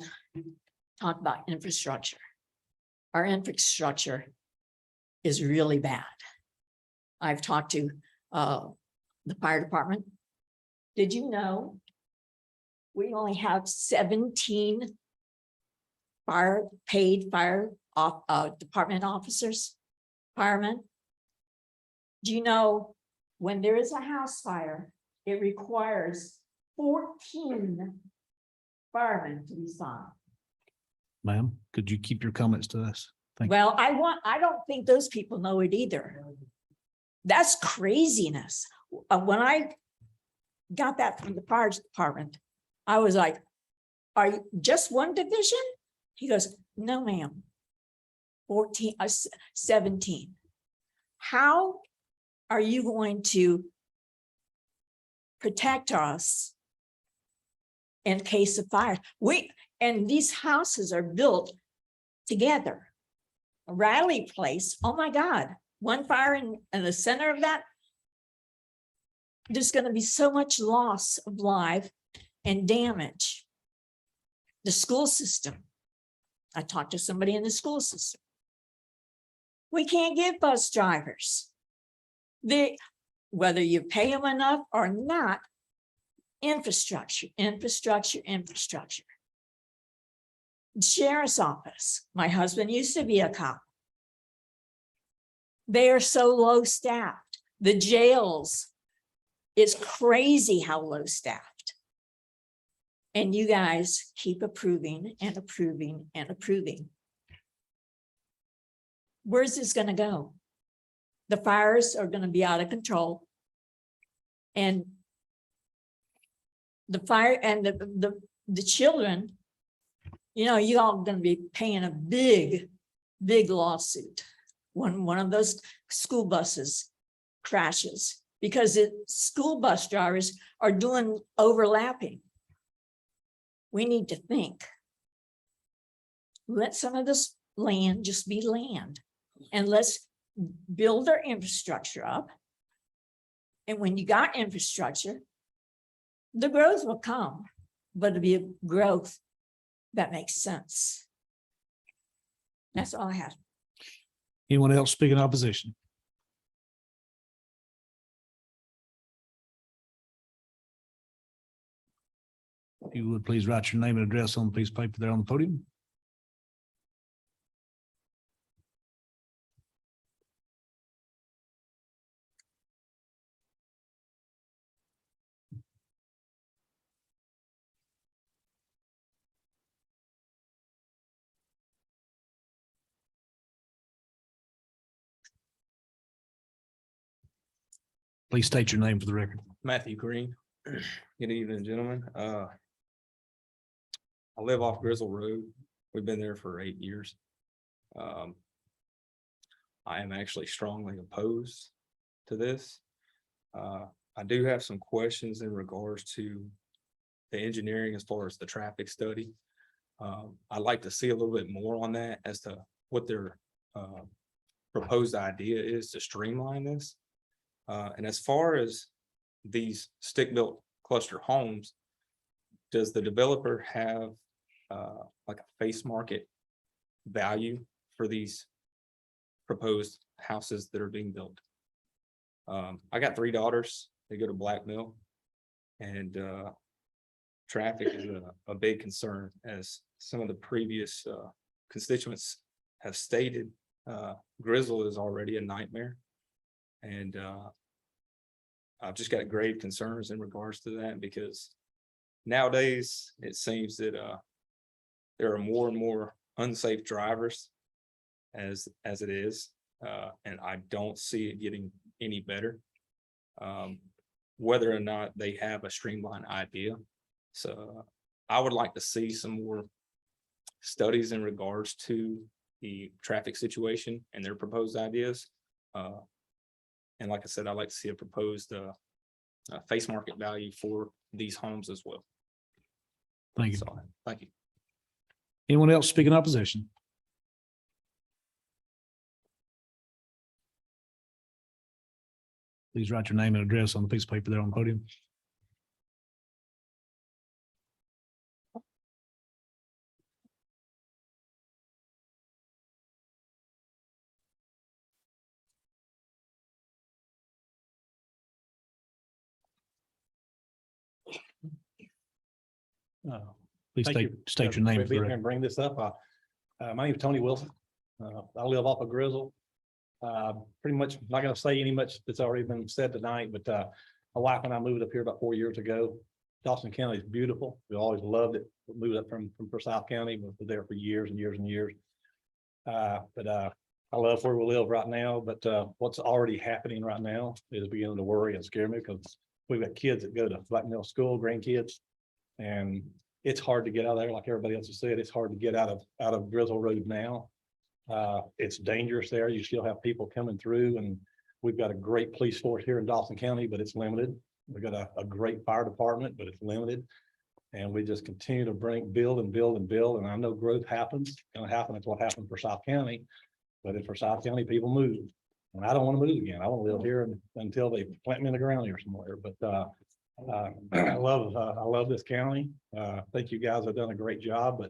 S16: talk about infrastructure. Our infrastructure is really bad. I've talked to the fire department. Did you know we only have 17 paid fire department officers, firemen? Do you know when there is a house fire, it requires 14 firemen to be signed?
S1: Ma'am, could you keep your comments to us? Thank you.
S16: Well, I don't think those people know it either. That's craziness. When I got that from the fire department, I was like, are you just one division? He goes, no, ma'am. 17. How are you going to protect us in case of fire? And these houses are built together. Riley Place, oh my God, one fire in the center of that. There's going to be so much loss of life and damage. The school system. I talked to somebody in the school system. We can't get bus drivers. Whether you pay them enough or not, infrastructure. Sheriff's office. My husband used to be a cop. They are so low staffed. The jails, it's crazy how low staffed. And you guys keep approving and approving and approving. Where's this going to go? The fires are going to be out of control. And the fire and the children You know, you all gonna be paying a big, big lawsuit when one of those school buses crashes, because school bus drivers are doing overlapping. We need to think. Let some of this land just be land, and let's build our infrastructure up. And when you got infrastructure, the growth will come, but it'll be a growth that makes sense. That's all I have.
S1: Anyone else speak in opposition? If you would please write your name and address on the piece of paper there on the podium. Please state your name for the record.
S17: Matthew Green. Good evening, gentlemen. I live off Grizzle Road. We've been there for 8 years. I am actually strongly opposed to this. I do have some questions in regards to the engineering as far as the traffic study. I'd like to see a little bit more on that as to what their proposed idea is to streamline this. And as far as these stick-built cluster homes, does the developer have like a face market value for these proposed houses that are being built? I got 3 daughters. They go to Black Mill, and traffic is a big concern, as some of the previous constituents have stated. Grizzle is already a nightmare, and I've just got grave concerns in regards to that, because nowadays it seems that there are more and more unsafe drivers as it is, and I don't see it getting any better, whether or not they have a streamlined idea. So I would like to see some more studies in regards to the traffic situation and their proposed ideas. And like I said, I'd like to see a proposed face market value for these homes as well.
S1: Thank you.
S17: So, thank you.
S1: Anyone else speak in opposition? Please write your name and address on the piece of paper there on the podium. Please
S18: Thank you.
S1: state your name for the
S18: Being here
S1: record.
S18: and bring this up. My name is Tony Wilson. I live off of Grizzle. Pretty much not going to say any much that's already been said tonight, but my wife and I moved up here about 4 years ago. Dawson County is beautiful. We always loved it. We moved up from Forsyth County. We were there for years and years and years. But I love where we live right now. But what's already happening right now is beginning to worry and scare me, because we've got kids that go to Black Mill School, grandkids, and it's hard to get out of there. Like everybody else has said, it's hard to get out of Grizzle Road now. It's dangerous there. You still have people coming through, and we've got a great police force here in Dawson County, but it's limited. We've got a great fire department, but it's limited. And we just continue to build and build and build. And I know growth happens. It's going to happen. It's what happened for South County. But in Forsyth County, people move. And I don't want to move again. I want to live here until they plant me in the ground here somewhere. But I love this county. I think you guys have done a great job,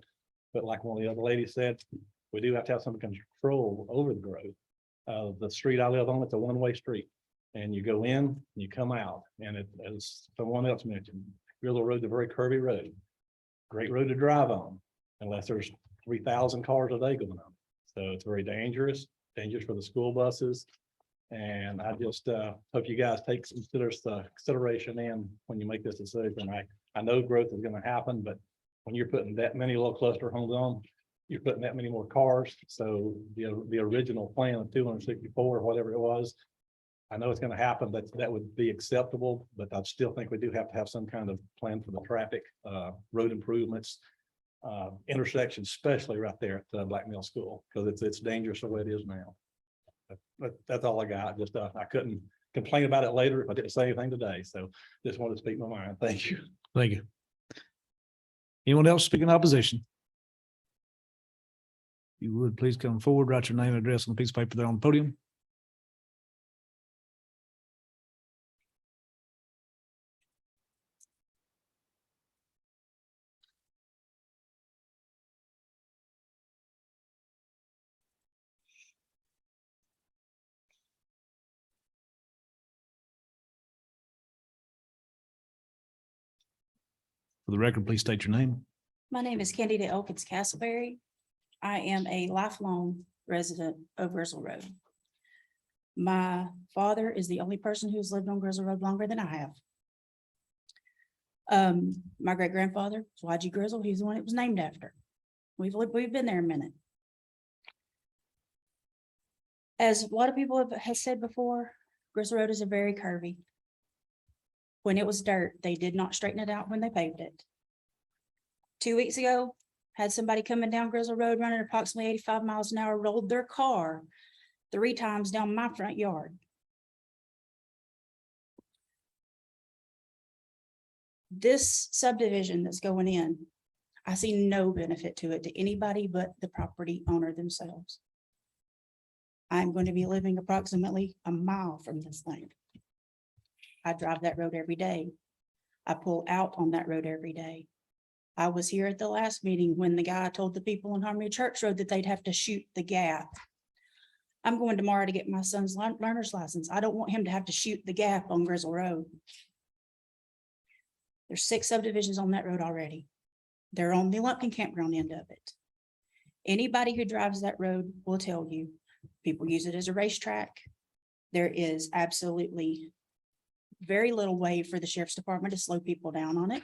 S18: but like one of the other ladies said, we do have to have some control over the growth. The street I live on, it's a one-way street, and you go in, and you come out, and as someone else mentioned, Grizzle Road's a very curvy road. Great road to drive on, unless there's 3,000 cars a day going on. So it's very dangerous for the school buses. And I just hope you guys take some consideration in when you make this decision. I know growth is going to happen, but when you're putting that many little cluster homes on, you're putting that many more cars. So the original plan of 264, whatever it was, I know it's going to happen, but that would be acceptable. But I still think we do have to have some kind of plan for the traffic, road improvements. intersection, especially right there at the Black Mill School, because it's dangerous the way it is now. But that's all I got. Just, I couldn't complain about it later if I didn't say anything today. So just wanted to speak my mind. Thank you.
S1: Thank you. Anyone else speaking opposition? If you would, please come forward, write your name and address on a piece of paper there on the podium. For the record, please state your name.
S15: My name is Candida Elkins Castleberry. I am a lifelong resident of Grizzle Road. My father is the only person who's lived on Grizzle Road longer than I have. My great grandfather, YG Grizzle, he's the one it was named after. We've been there a minute. As a lot of people have said before, Grizzle Road is a very curvy. When it was dirt, they did not straighten it out when they paved it. 2 weeks ago, had somebody coming down Grizzle Road running approximately 85 miles an hour, rolled their car 3 times down my front yard. This subdivision that's going in, I see no benefit to it to anybody but the property owner themselves. I'm going to be living approximately a mile from this thing. I drive that road every day. I pull out on that road every day. I was here at the last meeting when the guy told the people on Harmony Church Road that they'd have to shoot the gap. I'm going tomorrow to get my son's learner's license. I don't want him to have to shoot the gap on Grizzle Road. There's 6 subdivisions on that road already. They're on the Lumpkin Campground end of it. Anybody who drives that road will tell you, people use it as a racetrack. There is absolutely very little way for the sheriff's department to slow people down on it.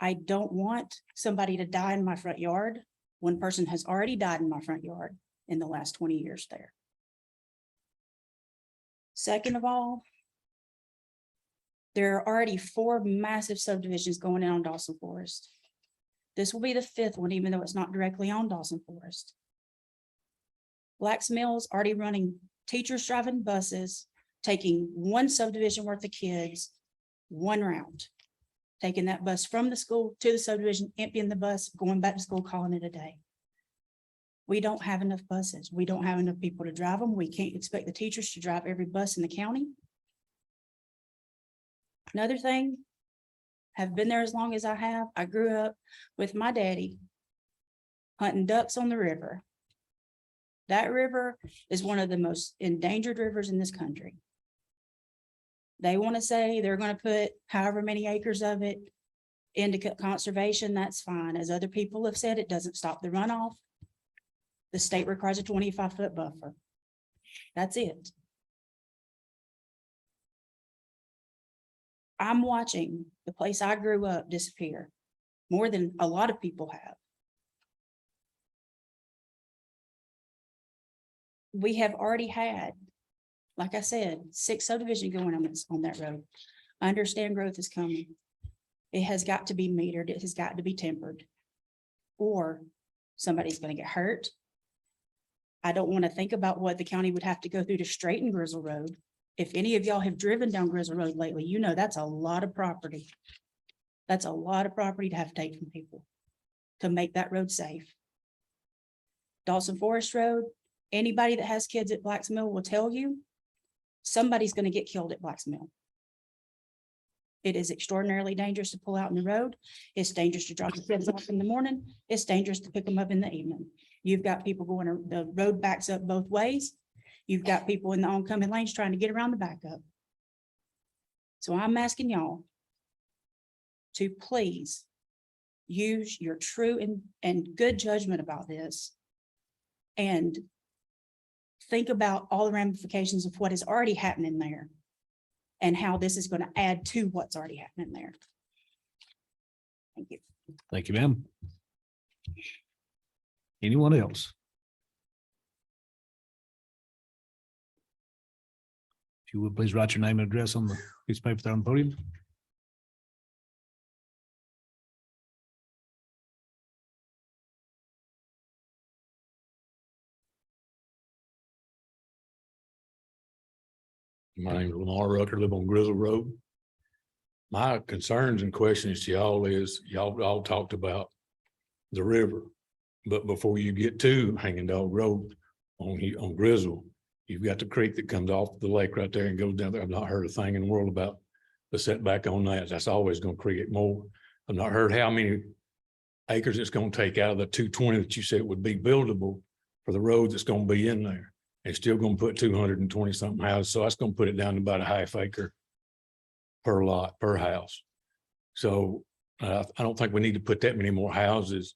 S15: I don't want somebody to die in my front yard. One person has already died in my front yard in the last 20 years there. Second of all, there are already 4 massive subdivisions going in on Dawson Forest. This will be the 5th one, even though it's not directly on Dawson Forest. Black's Mill's already running teachers driving buses, taking 1 subdivision worth of kids, 1 route, taking that bus from the school to the subdivision, emptying the bus, going back to school, calling it a day. We don't have enough buses. We don't have enough people to drive them. We can't expect the teachers to drive every bus in the county. Another thing, have been there as long as I have. I grew up with my daddy hunting ducks on the river. That river is one of the most endangered rivers in this country. They want to say they're going to put however many acres of it into conservation. That's fine. As other people have said, it doesn't stop the runoff. The state requires a 25-foot buffer. That's it. I'm watching the place I grew up disappear more than a lot of people have. We have already had, like I said, 6 subdivisions going on that road. I understand growth is coming. It has got to be metered. It has got to be tempered, or somebody's going to get hurt. I don't want to think about what the county would have to go through to straighten Grizzle Road. If any of y'all have driven down Grizzle Road lately, you know that's a lot of property. That's a lot of property to have to take from people to make that road safe. Dawson Forest Road, anybody that has kids at Blacks Mill will tell you somebody's going to get killed at Blacks Mill. It is extraordinarily dangerous to pull out in the road. It's dangerous to drop the kids off in the morning. It's dangerous to pick them up in the evening. You've got people going, the road backs up both ways. You've got people in the oncoming lanes trying to get around the backup. So I'm asking y'all to please use your true and good judgment about this and think about all the ramifications of what is already happening there and how this is going to add to what's already happening there. Thank you.
S1: Thank you, ma'am. Anyone else? If you would, please write your name and address on the piece of paper there on the podium.
S11: My name is Lamar Rucker, live on Grizzle Road. My concerns and questions to y'all is, y'all all talked about the river. But before you get to Hanging Dog Road on Grizzle, you've got the creek that comes off the lake right there and goes down there. I've not heard a thing in the world about the setback on that. That's always gonna create more. I've not heard how many acres it's gonna take out of the 220 that you said would be buildable for the road that's gonna be in there. It's still gonna put 220 something houses, so that's gonna put it down to about a half acre per lot, per house. So I don't think we need to put that many more houses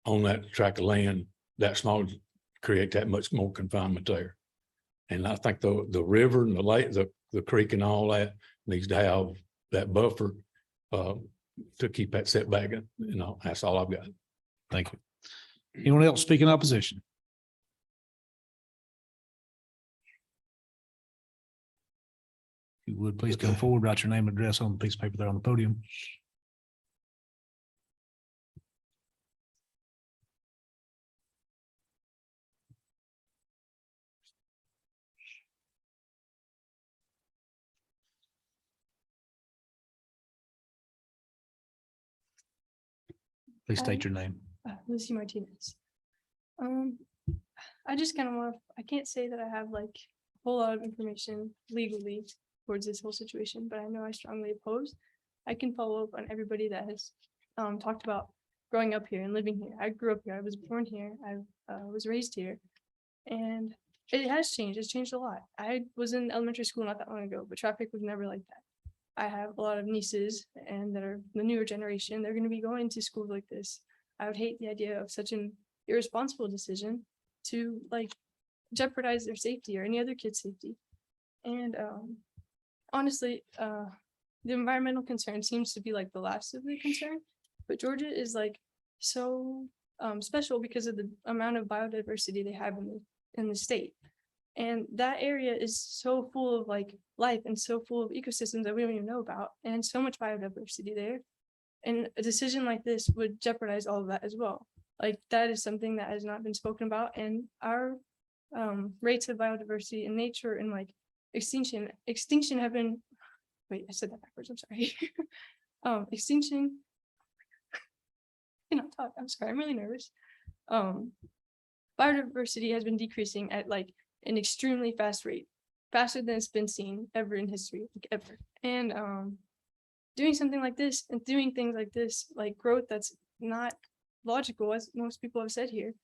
S11: on that tract of land that small to create that much more confinement there. And I think the river and the lake, the creek and all that needs to have that buffer to keep that setback. You know, that's all I've got.
S1: Thank you. Anyone else speak in opposition? If you would, please come forward, write your name and address on the piece of paper there on the podium. Please state your name.
S19: Lucy Martinez. I just kind of want to, I can't say that I have like a whole lot of information legally towards this whole situation, but I know I strongly oppose. I can follow up on everybody that has talked about growing up here and living here. I grew up here. I was born here. I was raised here, and it has changed. It's changed a lot. I was in elementary school not that long ago, but traffic was never like that. I have a lot of nieces and that are the newer generation. They're going to be going to schools like this. I would hate the idea of such an irresponsible decision to like jeopardize their safety or any other kid's safety. And honestly, the environmental concern seems to be like the last of the concern, but Georgia is like so special because of the amount of biodiversity they have in the state. And that area is so full of like life and so full of ecosystems that we don't even know about, and so much biodiversity there. And a decision like this would jeopardize all of that as well. Like that is something that has not been spoken about, and our rates of biodiversity in nature and like extinction have been, wait, I said that backwards, I'm sorry. Extinction, talk, I'm sorry, I'm really nervous. Biodiversity has been decreasing at like an extremely fast rate, faster than it's been seen ever in history, like ever. And doing something like this and doing things like this, like growth that's not logical, as most people have said here,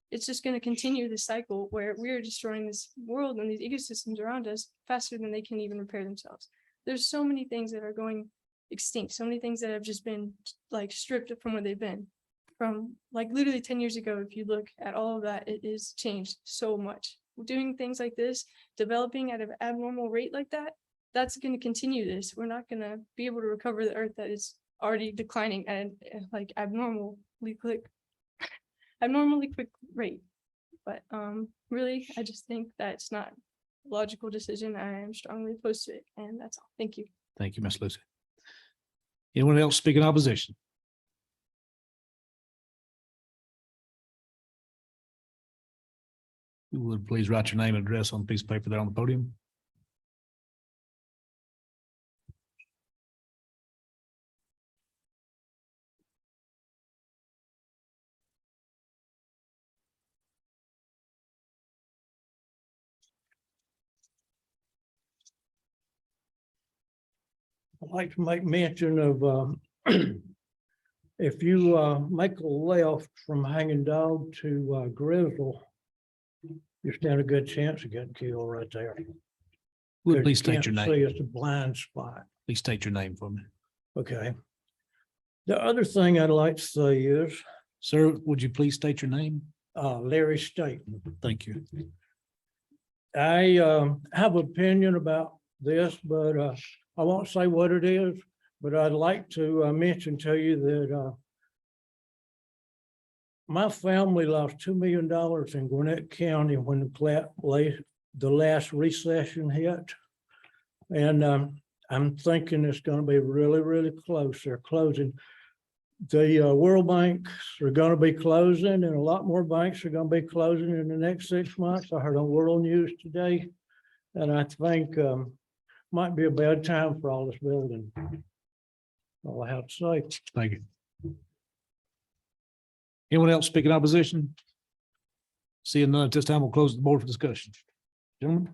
S19: it's just going to continue this cycle where we're destroying this world and these ecosystems around us faster than they can even repair themselves. There's so many things that are going extinct, so many things that have just been like stripped from where they've been. From like literally 10 years ago, if you look at all of that, it is changed so much. Doing things like this, developing at an abnormal rate like that, that's going to continue this. We're not going to be able to recover the earth that is already declining at like abnormally quick rate. But really, I just think that it's not a logical decision. I am strongly opposed to it, and that's all. Thank you.
S1: Thank you, Ms. Lucy. Anyone else speak in opposition? You would please write your name and address on the piece of paper there on the podium.
S20: I'd like to make mention of if you make a left from Hanging Dog to Grizzle, you stand a good chance of getting killed right there.
S1: Would please state your name.
S20: See, it's a blind spot.
S1: Please state your name for me.
S20: Okay. The other thing I'd like to say is,
S1: sir, would you please state your name?
S20: Larry Staten.
S1: Thank you.
S20: I have opinion about this, but I won't say what it is, but I'd like to mention to you that my family lost $2 million in Gwinnett County when the last recession hit. And I'm thinking it's going to be really, really close. They're closing. The World Banks are going to be closing, and a lot more banks are going to be closing in the next 6 months. I heard on World News today. And I think might be a bad time for all this building. All I have to say.
S1: Thank you. Anyone else speaking opposition? Seeing none at this time, we'll close the board for discussion. Gentlemen.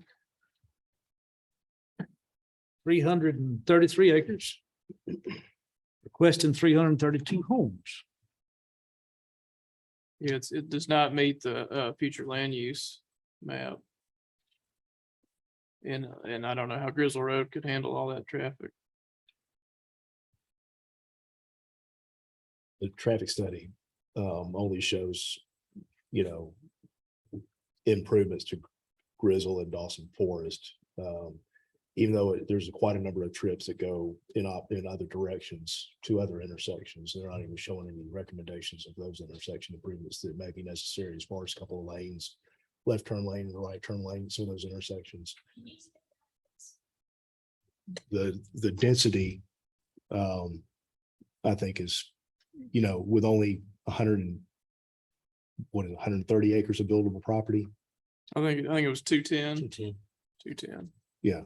S1: 333 acres. Requesting 332 homes.
S3: Yeah, it does not meet the future land use map. And I don't know how Grizzle Road could handle all that traffic.
S10: The traffic study only shows, you know, improvements to Grizzle and Dawson Forest. Even though there's quite a number of trips that go in other directions to other intersections, they're not even showing any recommendations of those intersection improvements that may be necessary as far as a couple of lanes, left turn lane and the right turn lane, so those intersections. The density, I think is, you know, with only 130 acres of buildable property.
S3: I think it was 210.
S2: 210.
S3: 210.
S10: Yeah.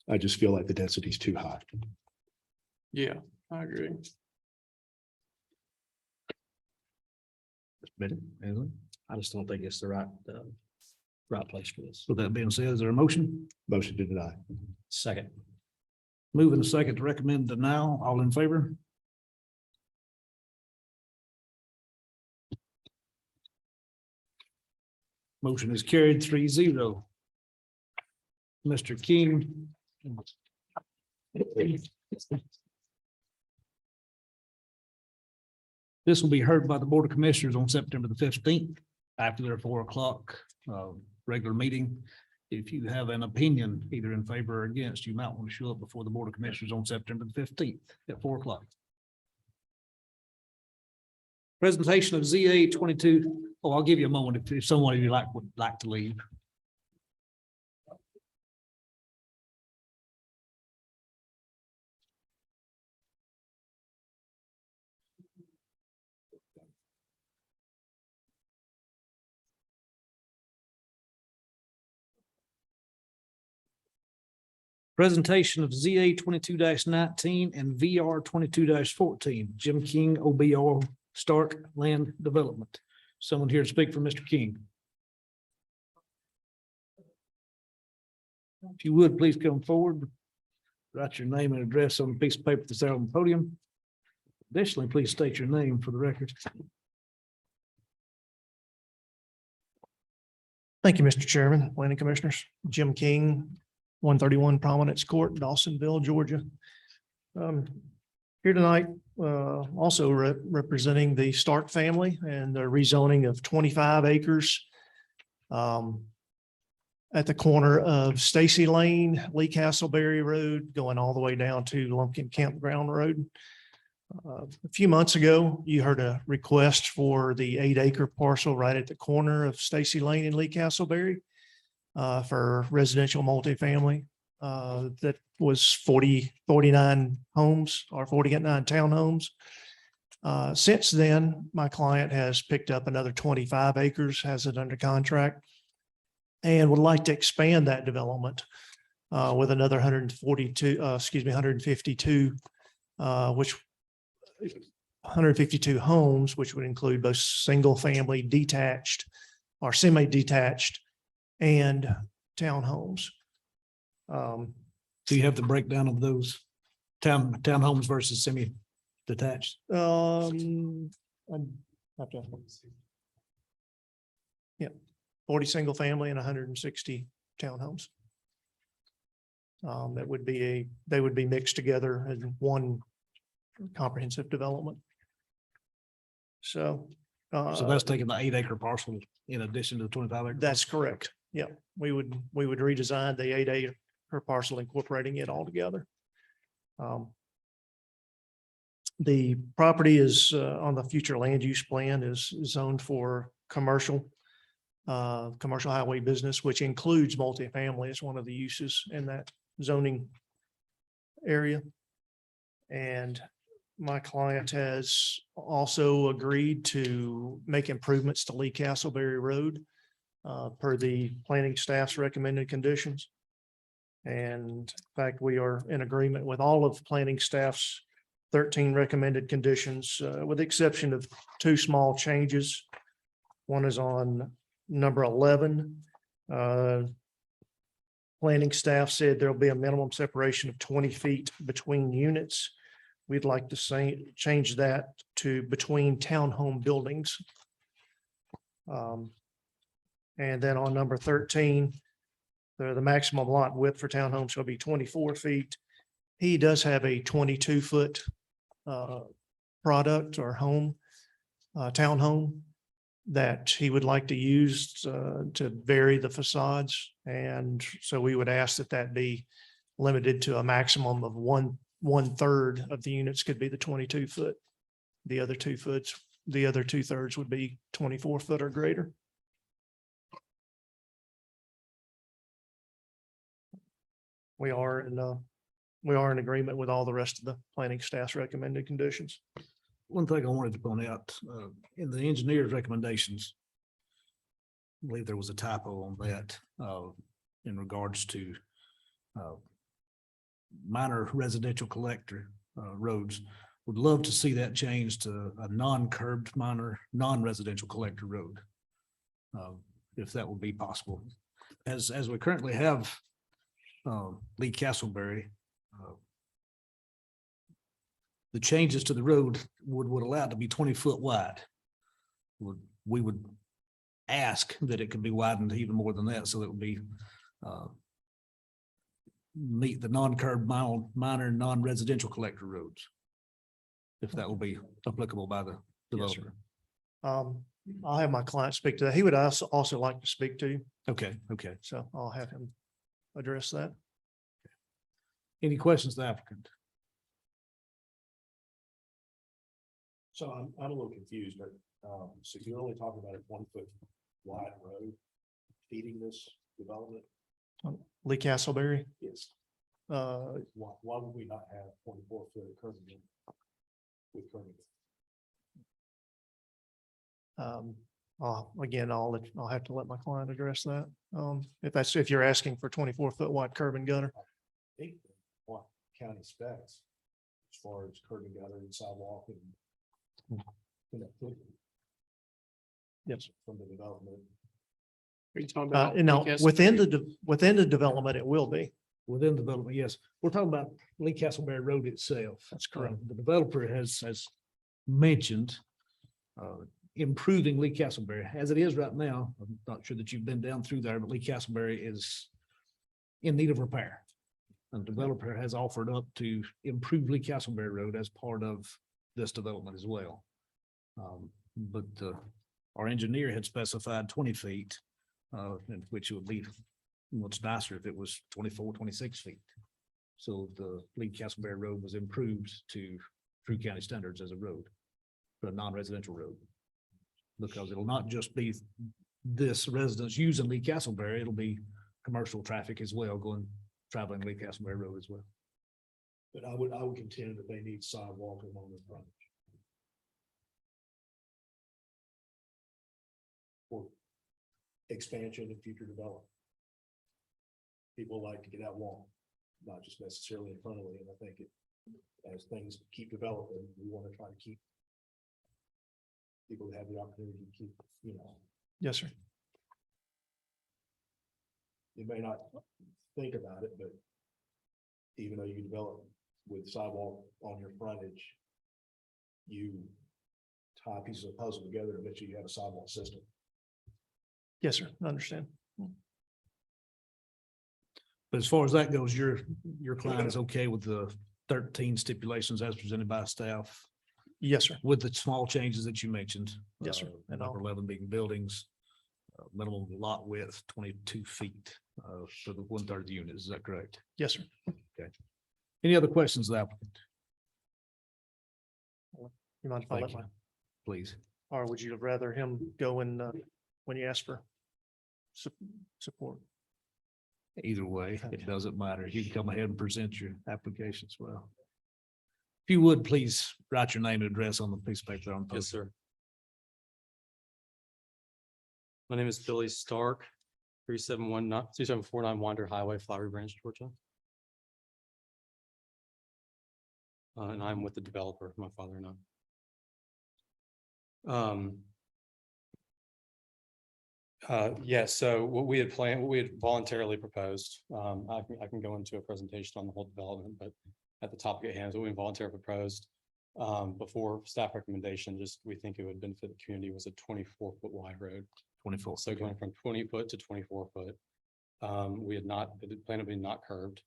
S10: I just feel like the density is too high.
S3: Yeah, I agree.
S2: I just don't think it's the right place for this.
S1: With that being said, is there a motion?
S10: Motion to deny.
S2: Second.
S1: Moving a second to recommend denial. All in favor? Motion is carried 3-0. Mr. King. This will be heard by the Board of Commissioners on September the 15th after their 4 o'clock regular meeting. If you have an opinion either in favor or against, you might want to show up before the Board of Commissioners on September the 15th at 4 o'clock. Presentation of ZA 22. Oh, I'll give you a moment if someone of you would like to leave. Presentation of ZA 22-19 and VR 22-14, Jim King, OBR Stark Land Development. Someone here to speak for Mr. King. If you would, please come forward. Write your name and address on a piece of paper that's there on the podium. Additionally, please state your name for the record.
S9: Thank you, Mr. Chairman, Planning Commissioners. Jim King, 131 Prominence Court, Dawsonville, Georgia. Here tonight, also representing the Stark family and the rezoning of 25 acres at the corner of Stacy Lane, Lee Castleberry Road, going all the way down to Lumpkin Campground Road. A few months ago, you heard a request for the 8-acre parcel right at the corner of Stacy Lane and Lee Castleberry for residential multifamily. That was 49 homes or 49 townhomes. Since then, my client has picked up another 25 acres, has it under contract, and would like to expand that development with another 152, which 152 homes, which would include both single family detached or semi-detached and townhomes.
S1: Do you have the breakdown of those townhomes versus semi-detached?
S9: Yeah, 40 single family and 160 townhomes. They would be mixed together in one comprehensive development. So
S1: that's taking the 8-acre parcel in addition to the 25 acre.
S9: That's correct. Yeah, we would redesign the 8-acre parcel, incorporating it all together. The property is on the future land use plan is zoned for commercial highway business, which includes multifamily as one of the uses in that zoning area. And my client has also agreed to make improvements to Lee Castleberry Road per the planning staff's recommended conditions. And in fact, we are in agreement with all of planning staff's 13 recommended conditions, with the exception of two small changes. One is on number 11. Planning staff said there'll be a minimum separation of 20 feet between units. We'd like to say, change that to between townhome buildings. And then on number 13, the maximum lot width for townhomes shall be 24 feet. He does have a 22-foot product or home, townhome, that he would like to use to vary the facades. And so we would ask that that be limited to a maximum of one third of the units could be the 22-foot. The other 2/3 would be 24-foot or greater. We are in agreement with all the rest of the planning staff's recommended conditions.
S1: One thing I wanted to point out, in the engineer's recommendations, I believe there was a typo on that, in regards to minor residential collector roads. Would love to see that changed to a non-curbed minor, non-residential collector road. If that would be possible. As we currently have Lee Castleberry, the changes to the road would allow it to be 20-foot wide. We would ask that it could be widened even more than that, so that it would be meet the non-curb minor non-residential collector roads. If that will be applicable by the developer.
S9: I'll have my client speak to that. He would also like to speak to you.
S1: Okay.
S9: So I'll have him address that.
S1: Any questions, to the applicant?
S10: So I'm a little confused, but so you're only talking about a 1-foot wide road feeding this development?
S9: Lee Castleberry.
S10: Yes.
S9: Uh,
S10: Why would we not have 24-foot curb with curbing?
S9: Again, I'll have to let my client address that. If you're asking for 24-foot wide curb and gutter.
S10: I think what county specs as far as curb and gutter and sidewalk and connectivity.
S9: Yes.
S10: From the development.
S3: Are you talking about?
S9: And now
S3: Lee
S9: within
S3: Castleberry?
S9: within the development, it will be.
S1: Within development, yes. We're talking about Lee Castleberry Road itself.
S9: That's correct.
S1: The developer has mentioned improving Lee Castleberry as it is right now. I'm not sure that you've been down through there, but Lee Castleberry is in need of repair. And the developer has offered up to improve Lee Castleberry Road as part of this development as well. But our engineer had specified 20 feet, in which it would be much nicer if it was 24, 26 feet. So the Lee Castleberry Road was improved to true county standards as a road, for a non-residential road. Because it'll not just be this residents using Lee Castleberry, it'll be commercial traffic as well, traveling Lee Castleberry Road as well.
S10: But I would contend that they need sidewalk along the front. For expansion and future development. People like to get out and walk, not just necessarily in front of it. And I think as things keep developing, we want to try to keep people to have the opportunity to keep,
S9: Yes, sir.
S10: You may not think about it, but even though you develop with sidewalk on your frontage, you tie pieces of puzzle together and eventually you have a sidewalk system.
S9: Yes, sir. I understand.
S1: But as far as that goes, your client is okay with the 13 stipulations as presented by staff?
S9: Yes, sir.
S1: With the small changes that you mentioned?
S9: Yes, sir.
S1: And number 11 being buildings, minimum lot width, 22 feet for the 1/3 of the unit. Is that correct?
S9: Yes, sir.
S1: Okay. Any other questions, of the applicant?
S9: You mind if I
S1: Thank
S9: let
S1: you. Please.
S9: or would you rather him go in when you ask for support?
S1: Either way, it doesn't matter. You can come ahead and present your application as well. If you would, please write your name and address on the piece of paper on.
S21: Yes,
S1: post.
S21: sir. My name is Billy Stark.
S17: 3749 Wander Highway, Flowery Branch, Georgia. And I'm with the developer, my father and I. Yeah, so what we had planned, what we had voluntarily proposed, I can go into a presentation on the whole development, but at the top of your hands, what we voluntarily proposed before staff recommendation, just we think it would benefit the community was a 24-foot wide road.
S1: 24.
S17: So going from 20 foot to 24 foot. We had not, it had planned to be not curved.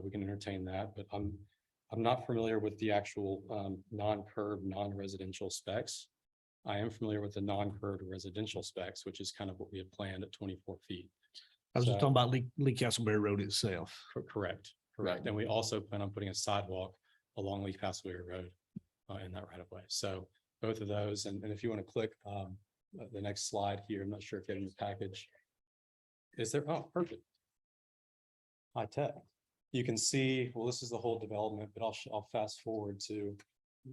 S17: We can entertain that, but I'm not familiar with the actual non-curved, non-residential specs. I am familiar with the non-curved residential specs, which is kind of what we had planned at 24 feet.
S1: I was just
S17: So-
S1: talking about Lee Castleberry Road itself.
S17: Correct. And we also plan on putting a sidewalk along Lee Castleberry Road in that right of way. So both of those, and if you want to click the next slide here, I'm not sure if you have your package. Is there? Oh, perfect. High tech. You can see, well, this is the whole development, but I'll fast forward to,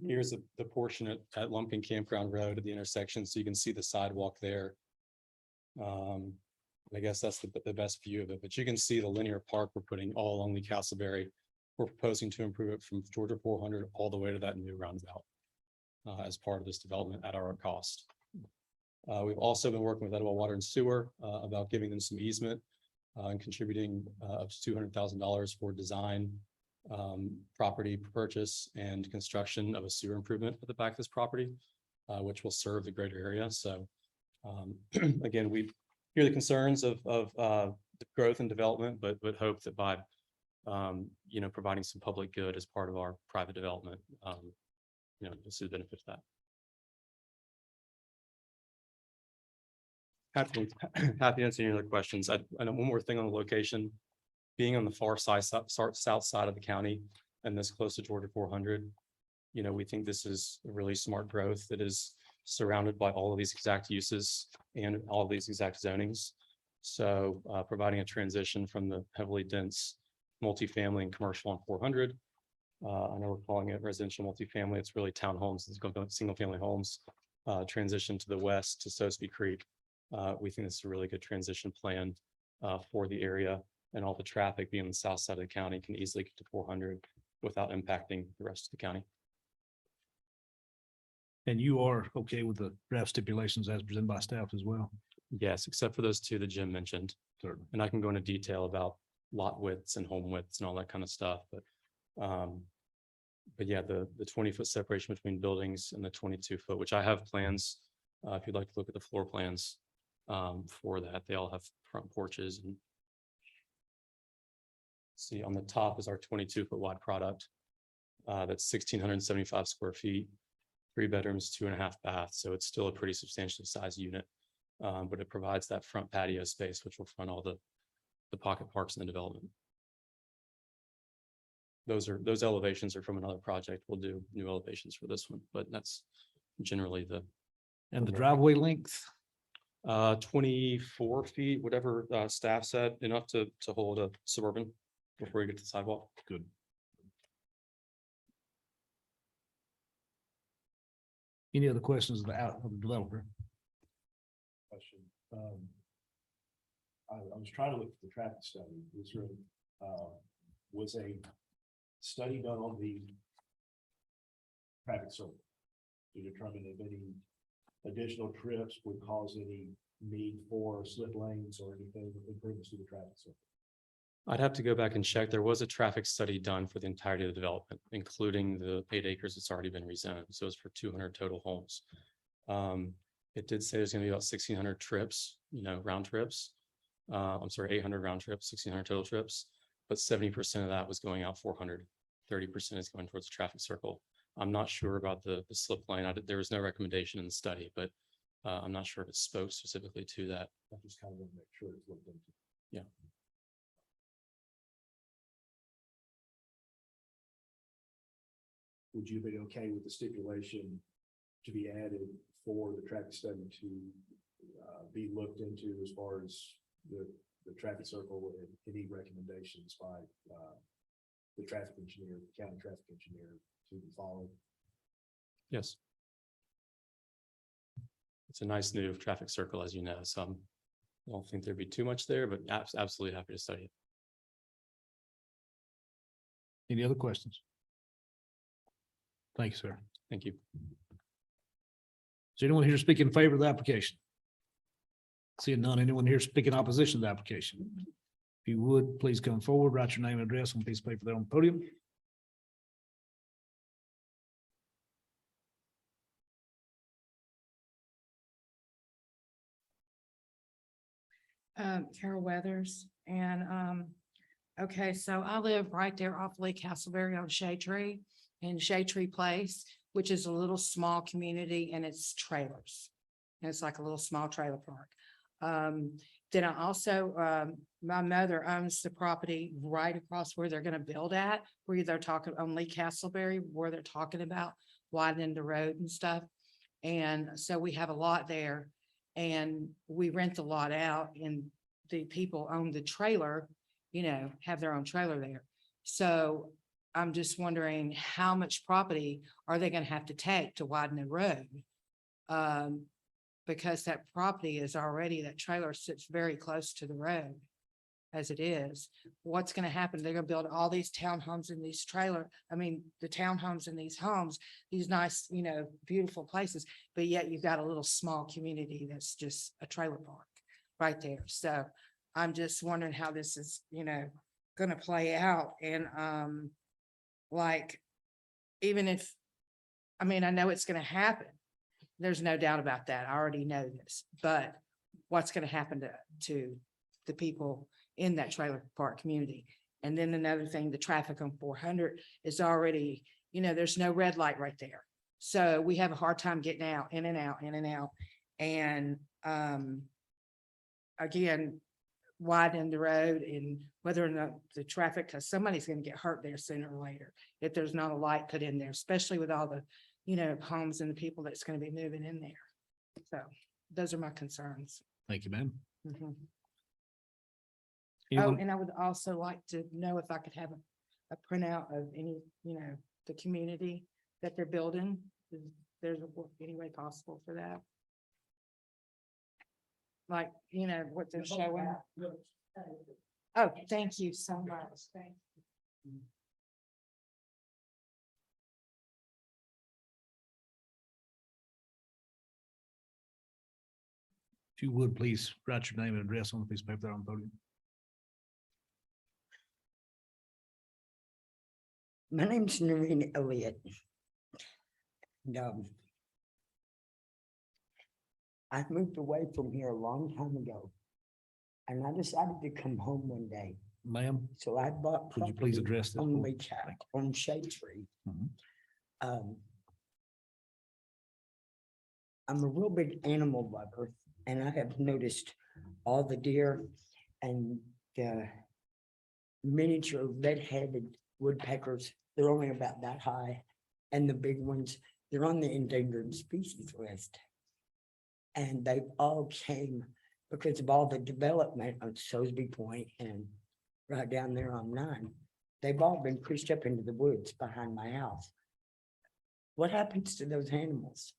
S17: here's the portion at Lumpkin Campground Road at the intersection. So you can see the sidewalk there. I guess that's the best view of it, but you can see the linear park we're putting all along Lee Castleberry. We're proposing to improve it from Georgia 400 all the way to that new roundabout as part of this development at our cost. We've also been working with Etowah Water and Sewer about giving them some easement and contributing up to $200,000 for design, property purchase and construction of a sewer improvement at the back of this property, which will serve the greater area. So again, we hear the concerns of the growth and development, but hope that by providing some public good as part of our private development, you'll see the benefit of that. Happy to answer any other questions. I know one more thing on the location, being on the far side, south side of the county and this close to Georgia 400, we think this is a really smart growth that is surrounded by all of these exact uses and all of these exact zonings. So providing a transition from the heavily dense multifamily and commercial on 400. I know we're calling it residential multifamily. It's really townhomes, it's going to single family homes, transition to the west to Soseby Creek. We think this is a really good transition plan for the area, and all the traffic being on the south side of the county can easily get to 400 without impacting the rest of the county.
S1: And you are okay with the draft stipulations as presented by staff as well?
S17: Yes, except for those two that Jim mentioned.
S1: Certainly.
S17: And I can go into detail about lot widths and home widths and all that kind of stuff, but yeah, the 20-foot separation between buildings and the 22-foot, which I have plans. If you'd like to look at the floor plans for that, they all have front porches. And see, on the top is our 22-foot wide product. That's 1,675 square feet, 3 bedrooms, 2.5 baths. So it's still a pretty substantially sized unit, but it provides that front patio space, which will front all the pocket parks in the development. Those elevations are from another project. We'll do new elevations for this one, but that's generally the.
S1: And the driveway length?
S17: 24 feet, whatever staff said, enough to hold a Suburban before you get to the sidewalk.
S1: Good. Any other questions of the developer?
S10: Question. I was trying to look at the traffic study. Was a study done on the traffic circle to determine if any additional trips would cause any need for slip lanes or anything improvements to the traffic circle?
S17: I'd have to go back and check. There was a traffic study done for the entirety of the development, including the 8 acres that's already been rezoned. So it's for 200 total homes. It did say there's going to be about 1,600 trips, round trips. I'm sorry, 800 round trips, 1,600 total trips, but 70% of that was going out 400. 30% is going towards the traffic circle. I'm not sure about the slip lane. There was no recommendation in the study, but I'm not sure if it spoke specifically to that.
S10: I just kind of want to make sure it's looked into.
S17: Yeah.
S10: Would you be okay with the stipulation to be added for the traffic study to be looked into as far as the traffic circle and any recommendations by the traffic engineer, the county traffic engineer to be followed?
S17: Yes. It's a nice new traffic circle, as you know, so I don't think there'd be too much there, but absolutely happy to study it.
S1: Any other questions? Thank you, sir.
S17: Thank you.
S1: Is there anyone here to speak in favor of the application? Seeing none, anyone here speaking opposition to the application? If you would, please come forward, write your name and address on a piece of paper there on the podium.
S12: Carol Weathers, and, okay, so I live right there off Lee Castleberry on Shade Tree in Shade Tree Place, which is a little small community and it's trailers. And it's like a little small trailer park. Then I also, my mother owns the property right across where they're gonna build at, where they're talking on Lee Castleberry, where they're talking about widening the road and stuff. And so we have a lot there and we rent the lot out and the people own the trailer, have their own trailer there. So I'm just wondering how much property are they gonna have to take to widen the road? Because that property is already, that trailer sits very close to the road as it is. What's gonna happen? They're gonna build all these townhomes in these the townhomes in these homes, these nice, beautiful places, but yet you've got a little small community that's just a trailer park right there. So I'm just wondering how this is, gonna play out and, even if, I know it's gonna happen. There's no doubt about that. I already know this, but what's going to happen to the people in that trailer park community? And then another thing, the traffic on 400 is already, there's no red light right there. So we have a hard time getting out, in and out, in and out. And again, widen the road and whether or not the traffic, because somebody's going to get hurt there sooner or later if there's not a light put in there, especially with all the homes and the people that's going to be moving in there. So those are my concerns.
S1: Thank you, ma'am.
S12: Mhm.
S1: Anyone-
S12: Oh, and I would also like to know if I could have a printout of any, the community that they're building. If there's any way possible for that. Like, what they're showing. Oh, thank you so much. Thank you.
S1: If you would, please write your name and address on the piece of paper there on the podium.
S21: My name's Noreen Elliott. And, I moved away from here a long time ago. And I decided to come home one day.
S1: Ma'am,
S21: So I bought.
S1: would you please
S21: property
S1: address this?
S21: On
S1: for-
S21: Lee Cap, on Shade Tree.
S1: Mhm.
S21: I'm a real big animal lover and I have noticed all the deer and the miniature red-headed woodpeckers. They're only about that high. And the big ones, they're on the endangered species list. And they all came because of all the development on Sosby Point and right down there on 9. They've all been pushed up into the woods behind my house. What happens to those animals?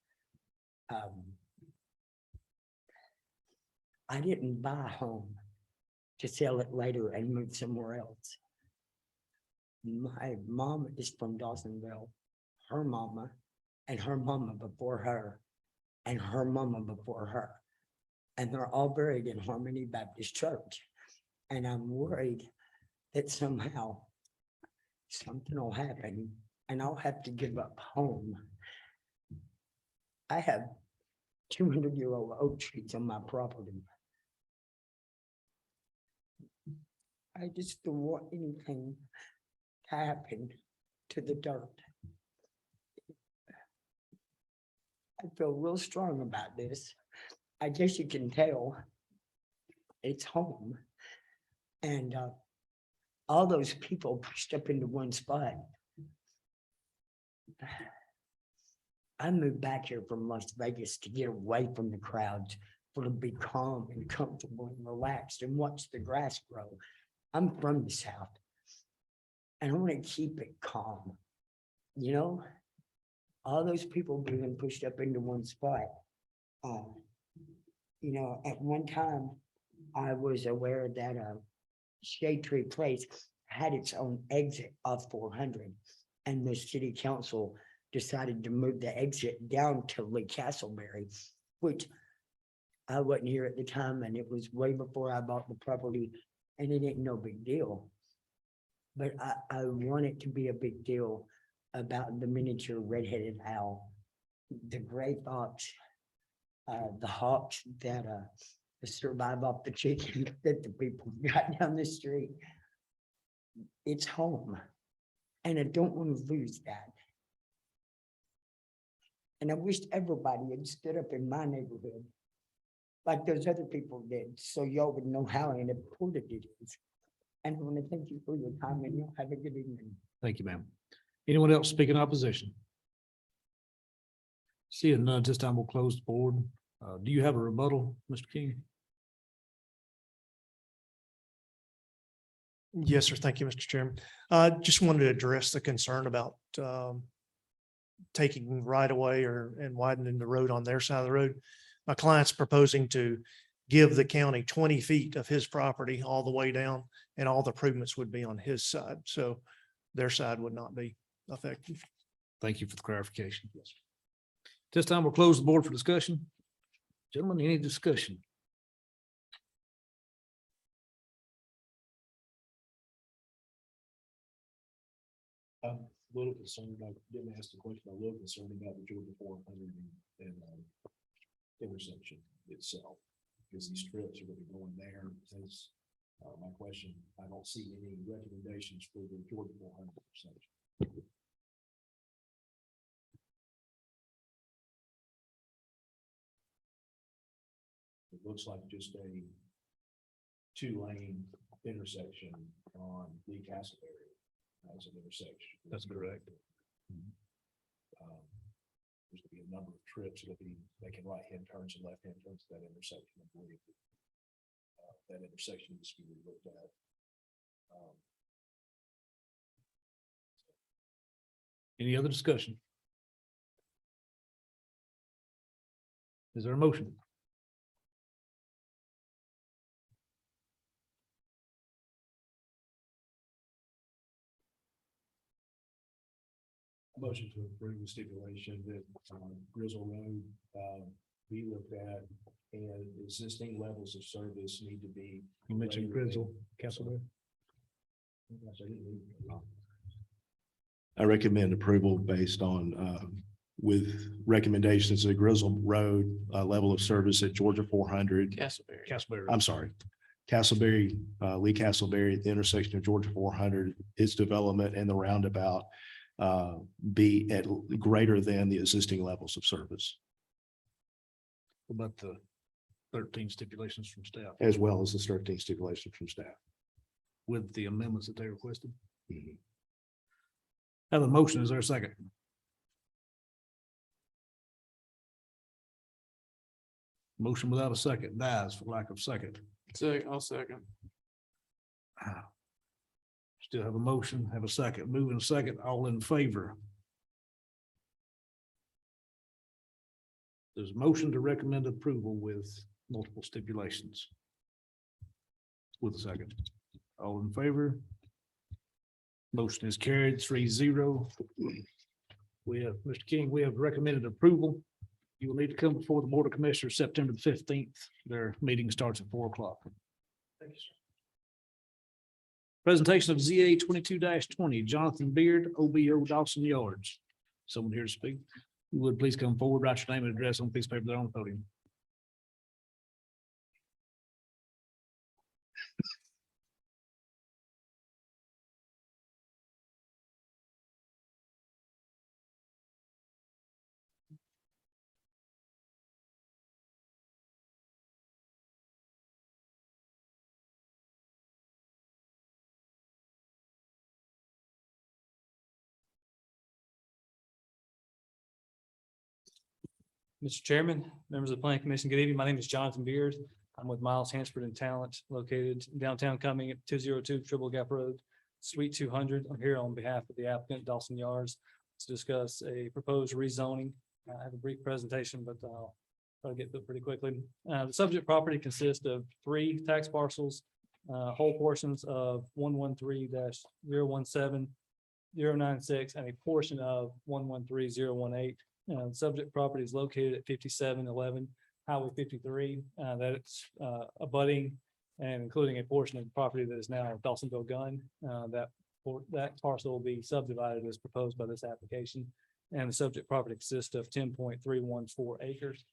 S21: I didn't buy a home to sell it later and move somewhere else. My mom is from Dawsonville, her mama, and her mama before her, and her mama before her. And they're all buried in Harmony Baptist Church. And I'm worried that somehow something will happen and I'll have to give up home. I have 200-year-old oak trees on my property. I just don't want anything to happen to the dirt. I feel real strong about this. I guess you can tell it's home. And all those people pushed up into one spot. I moved back here from Las Vegas to get away from the crowds, for to be calm and comfortable and relaxed and watch the grass grow. I'm from the South and I want to keep it calm. All those people being pushed up into one spot. At one time, I was aware that Shade Tree Place had its own exit off 400. And the city council decided to move the exit down to Lee Castleberry, which I wasn't here at the time, and it was way before I bought the property, and it ain't no big deal. But I want it to be a big deal about the miniature red-headed owl, the gray fox, the hawks that survive off the chicken that the people got down the street. It's home, and I don't want to lose that. And I wished everybody had stood up in my neighborhood like those other people did, so y'all would know how important it is. And I want to thank you for your time, and y'all have a good evening.
S1: Thank you, ma'am. Anyone else speak in opposition? Seeing none, this time we'll close the board. Do you have a rebuttal, Mr. King?
S9: Yes, sir. Thank you, Mr. Chairman. Just wanted to address the concern about taking right away and widening the road on their side of the road. My client's proposing to give the county 20 feet of his property all the way down, and all the improvements would be on his side. So their side would not be affected.
S1: Thank you for the clarification. Yes. This time we'll close the board for discussion. Gentlemen, any discussion?
S10: I'm a little concerned, I didn't ask the question, I'm a little concerned about the Georgia 400 and intersection itself. Because these trips are gonna be going there, since my question, I don't see any recommendations for the Georgia 400 intersection. It looks like just a 2-lane intersection on Lee Castleberry as an intersection.
S1: That's correct.
S10: There's gonna be a number of trips, it'll be making right-hand turns and left-hand turns to that intersection. I believe that intersection needs to be looked at.
S1: Any other discussion? Is there a motion?
S10: Motion to approve the stipulation that Grizzle Road be looked at, and existing levels of service need to be.
S1: You mentioned Grizzle, Castleberry.
S10: I recommend approval based on with recommendations of Grizzle Road level of service at Georgia 400.
S1: Castleberry.
S10: I'm sorry, Castleberry, Lee Castleberry, at the intersection of Georgia 400, its development and the roundabout be at greater than the existing levels of service,
S1: What about the 13 stipulations from staff
S10: as well as the 13 stipulations from staff.
S1: with the amendments that they requested?
S10: Mhm.
S1: Have a motion. Is there a second? Motion without a second dies for lack of second.
S3: I'll second.
S1: Still have a motion, have a second, moving second, all in favor. There's a motion to recommend approval with multiple stipulations. With a second, all in favor. Motion is carried 3-0. We have, Mr. King, we have recommended approval. You will need to come before the Board of Commissioners September the 15th. Their meeting starts at 4 o'clock.
S9: Thank you, sir.
S1: Presentation of ZA 22-20, Jonathan Beard, OBO Dawson Yards. Someone here to speak. You would please come forward, write your name and address on a piece of paper there on the podium.
S4: Mr. Chairman, members of the Planning Commission, good evening. My name is Jonathan Beard. I'm with Miles Hansford and Talent located in downtown Cumming at 202 Triple Gap Road, Suite 200. I'm here on behalf of the applicant Dawson Yards to discuss a proposed rezoning. I have a brief presentation, but I'll I'll get through it pretty quickly. The subject property consists of 3 tax parcels, whole portions of 113-017-096 and a portion of 113-018. The subject property is located at 5711 Highway 53. That's abutting and including a portion of the property that is now Dawsonville Gun. That parcel will be subdivided as proposed by this application. And the subject property consists of 10.314 acres.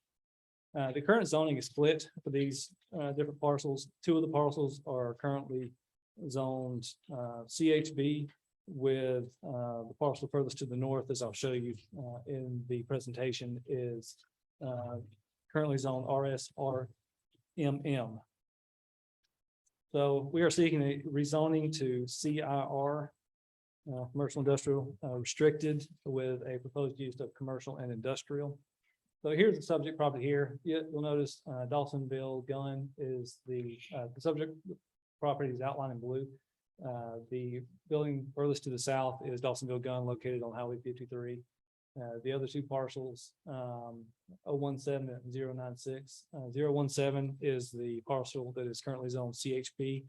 S4: The current zoning is split for these different parcels. 2 of the parcels are currently zoned CHB, with the parcel furthest to the north, as I'll show you in the presentation, is currently zoned RSRMM. So we are seeking a rezoning to CIR, commercial industrial restricted, with a proposed use of commercial and industrial. So here's the subject property here. You'll notice Dawsonville Gun is the subject property is outlined in blue. The building furthest to the south is Dawsonville Gun, located on Highway 53. The other 2 parcels, 017 and 096. 017 is the parcel that is currently zoned CHP,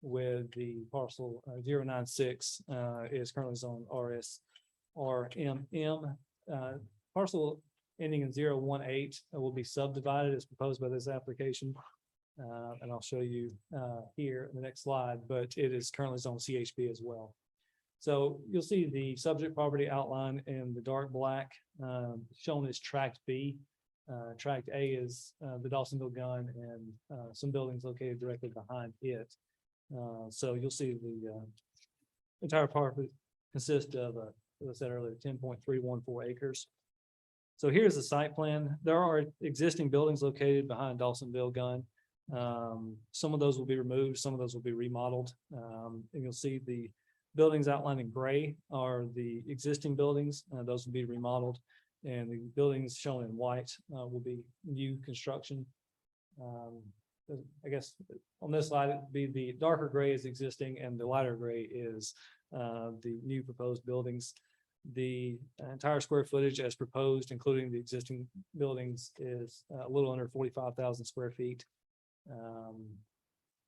S4: with the parcel 096 is currently zoned RSRMM. Parcel ending in 018 will be subdivided as proposed by this application. And I'll show you here in the next slide, but it is currently zoned CHP as well. So you'll see the subject property outline in the dark black, shown as Tract B. Tract A is the Dawsonville Gun and some buildings located directly behind it. So you'll see the entire property consists of, as I said earlier, 10.314 acres. So here's the site plan. There are existing buildings located behind Dawsonville Gun. Some of those will be removed, some of those will be remodeled. And you'll see the buildings outlined in gray are the existing buildings. Those will be remodeled, and the buildings shown in white will be new construction. I guess on this slide, it'd be the darker gray is existing and the lighter gray is the new proposed buildings. The entire square footage as proposed, including the existing buildings, is a little under 45,000 square feet.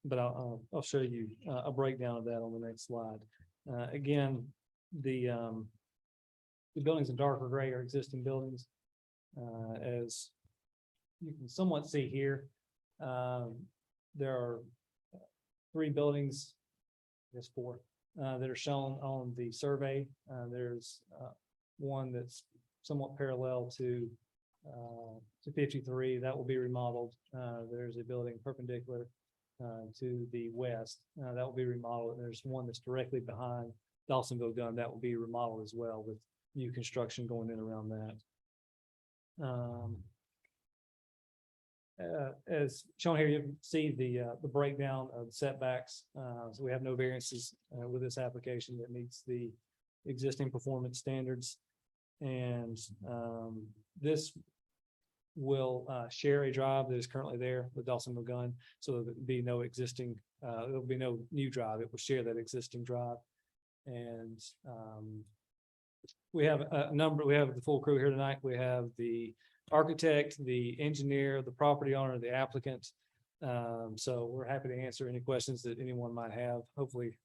S4: But I'll show you a breakdown of that on the next slide. Again, the buildings in darker gray are existing buildings. As you can somewhat see here, there are 3 buildings, I guess 4, that are shown on the survey. There's one that's somewhat parallel to 53 that will be remodeled. There's a building perpendicular to the west that will be remodeled. And there's one that's directly behind Dawsonville Gun that will be remodeled as well, with new construction going in around that. As shown here, you can see the breakdown of setbacks. So we have no variances with this application that meets the existing performance standards. And this will share a drive that is currently there with Dawsonville Gun. So there'll be no existing, there'll be no new drive. It will share that existing drive. And we have a number, we have the full crew here tonight. We have the architect, the engineer, the property owner, the applicant. So we're happy to answer any questions that anyone might have. Hopefully,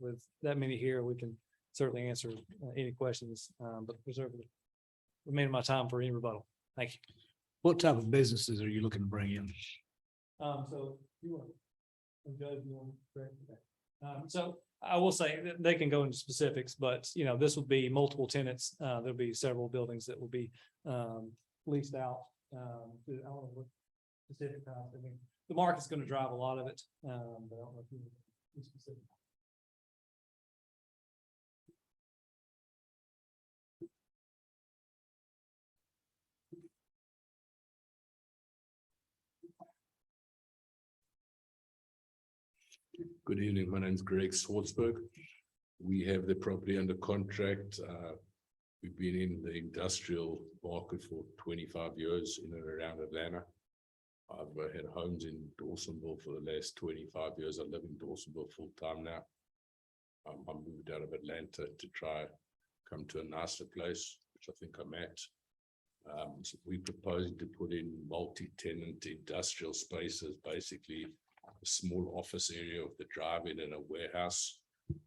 S4: with that many here, we can certainly answer any questions, but reserve the remainder of my time for any rebuttal. Thank you.
S1: What type of businesses are you looking to bring in?
S4: So you want, Judge, you want to correct that? So I will say that they can go into specifics, but this will be multiple tenants. There'll be several buildings that will be leased out. I don't know what specific times. I mean, the market's going to drive a lot of it, but I don't know if you be specific.
S11: Good evening. My name is Greg Swartzberg. We have the property under contract. We've been in the industrial market for 25 years in and around Atlanta. I've had homes in Dawsonville for the last 25 years. I live in Dawsonville full time now. I moved out of Atlanta to try come to a nicer place, which I think I'm at. So we're proposing to put in multi-tenant industrial spaces, basically a small office area with the drive-in and a warehouse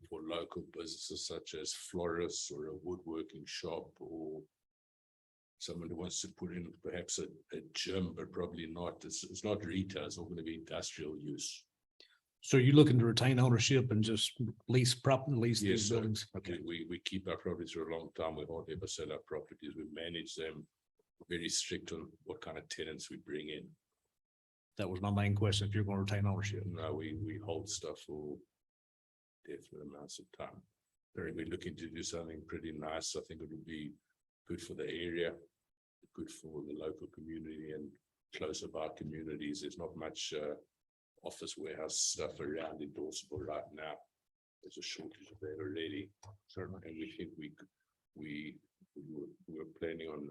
S11: for local businesses such as florists or a woodworking shop, or someone who wants to put in perhaps a gym, but probably not. It's not retail, it's all going to be industrial use.
S1: So you're looking to retain ownership and just lease lease
S11: Yes,
S1: these
S11: sir.
S1: buildings?
S11: Okay, we keep our properties for a long time. We hardly ever sell our properties. We manage them. Very strict on what kind of tenants we bring in.
S1: That was my main question, if you're going to retain ownership.
S11: No, we hold stuff for definite amounts of time. We're looking to do something pretty nice. I think it would be good for the area, good for the local community and closer by communities. There's not much office warehouse stuff around in Dorsable right now. There's a shortage of that already. Certainly. And we think we were planning on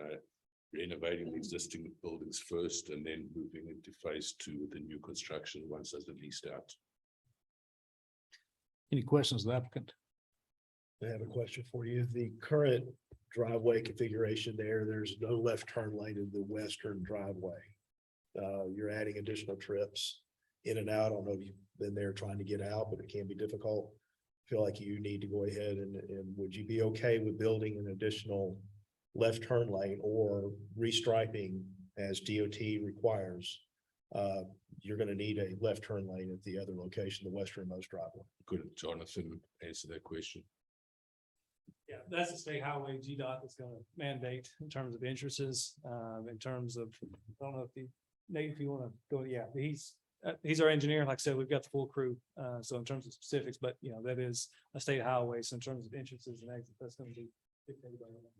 S11: renovating the existing buildings first and then moving into phase 2 with the new construction once those are leased out.
S1: Any questions of the applicant?
S10: I have a question for you. The current driveway configuration there's no left turn lane in the western driveway. You're adding additional trips in and out. I don't know if you've been there trying to get out, but it can be difficult. I feel like you need to go ahead and would you be okay with building an additional left turn lane or restriping as DOT requires? You're going to need a left turn lane at the other location, the westernmost driveway.
S11: Could Jonathan answer that question?
S4: Yeah, that's the state highway GDOT is gonna mandate in terms of entrances, in terms of, I don't know if Nate, if you wanna go, yeah, he's our engineer. Like I said, we've got the full crew. So in terms of specifics, but you know, that is a state highway. So in terms of entrances and exits, that's gonna be dictated by that.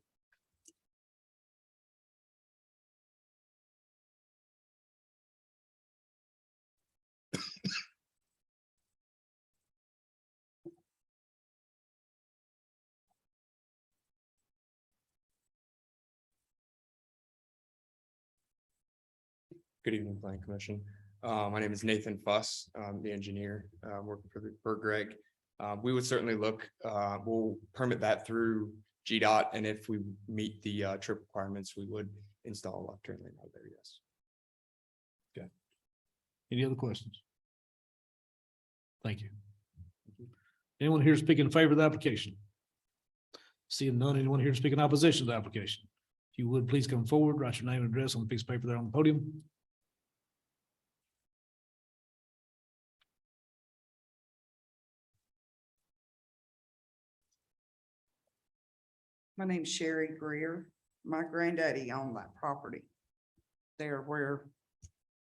S17: Good evening, Planning Commission. My name is Nathan Fuss, I'm the engineer, working for Greg. We would certainly look, we'll permit that through GDOT, and if we meet the trip requirements, we would install a left turn lane out there, yes.
S1: Okay. Any other questions? Thank you. Anyone here speak in favor of the application? Seeing none, anyone here to speak in opposition to the application? If you would, please come forward, write your name and address on the piece of paper there on the podium.
S6: My name's Sherry Greer. My granddaddy owned that property. There where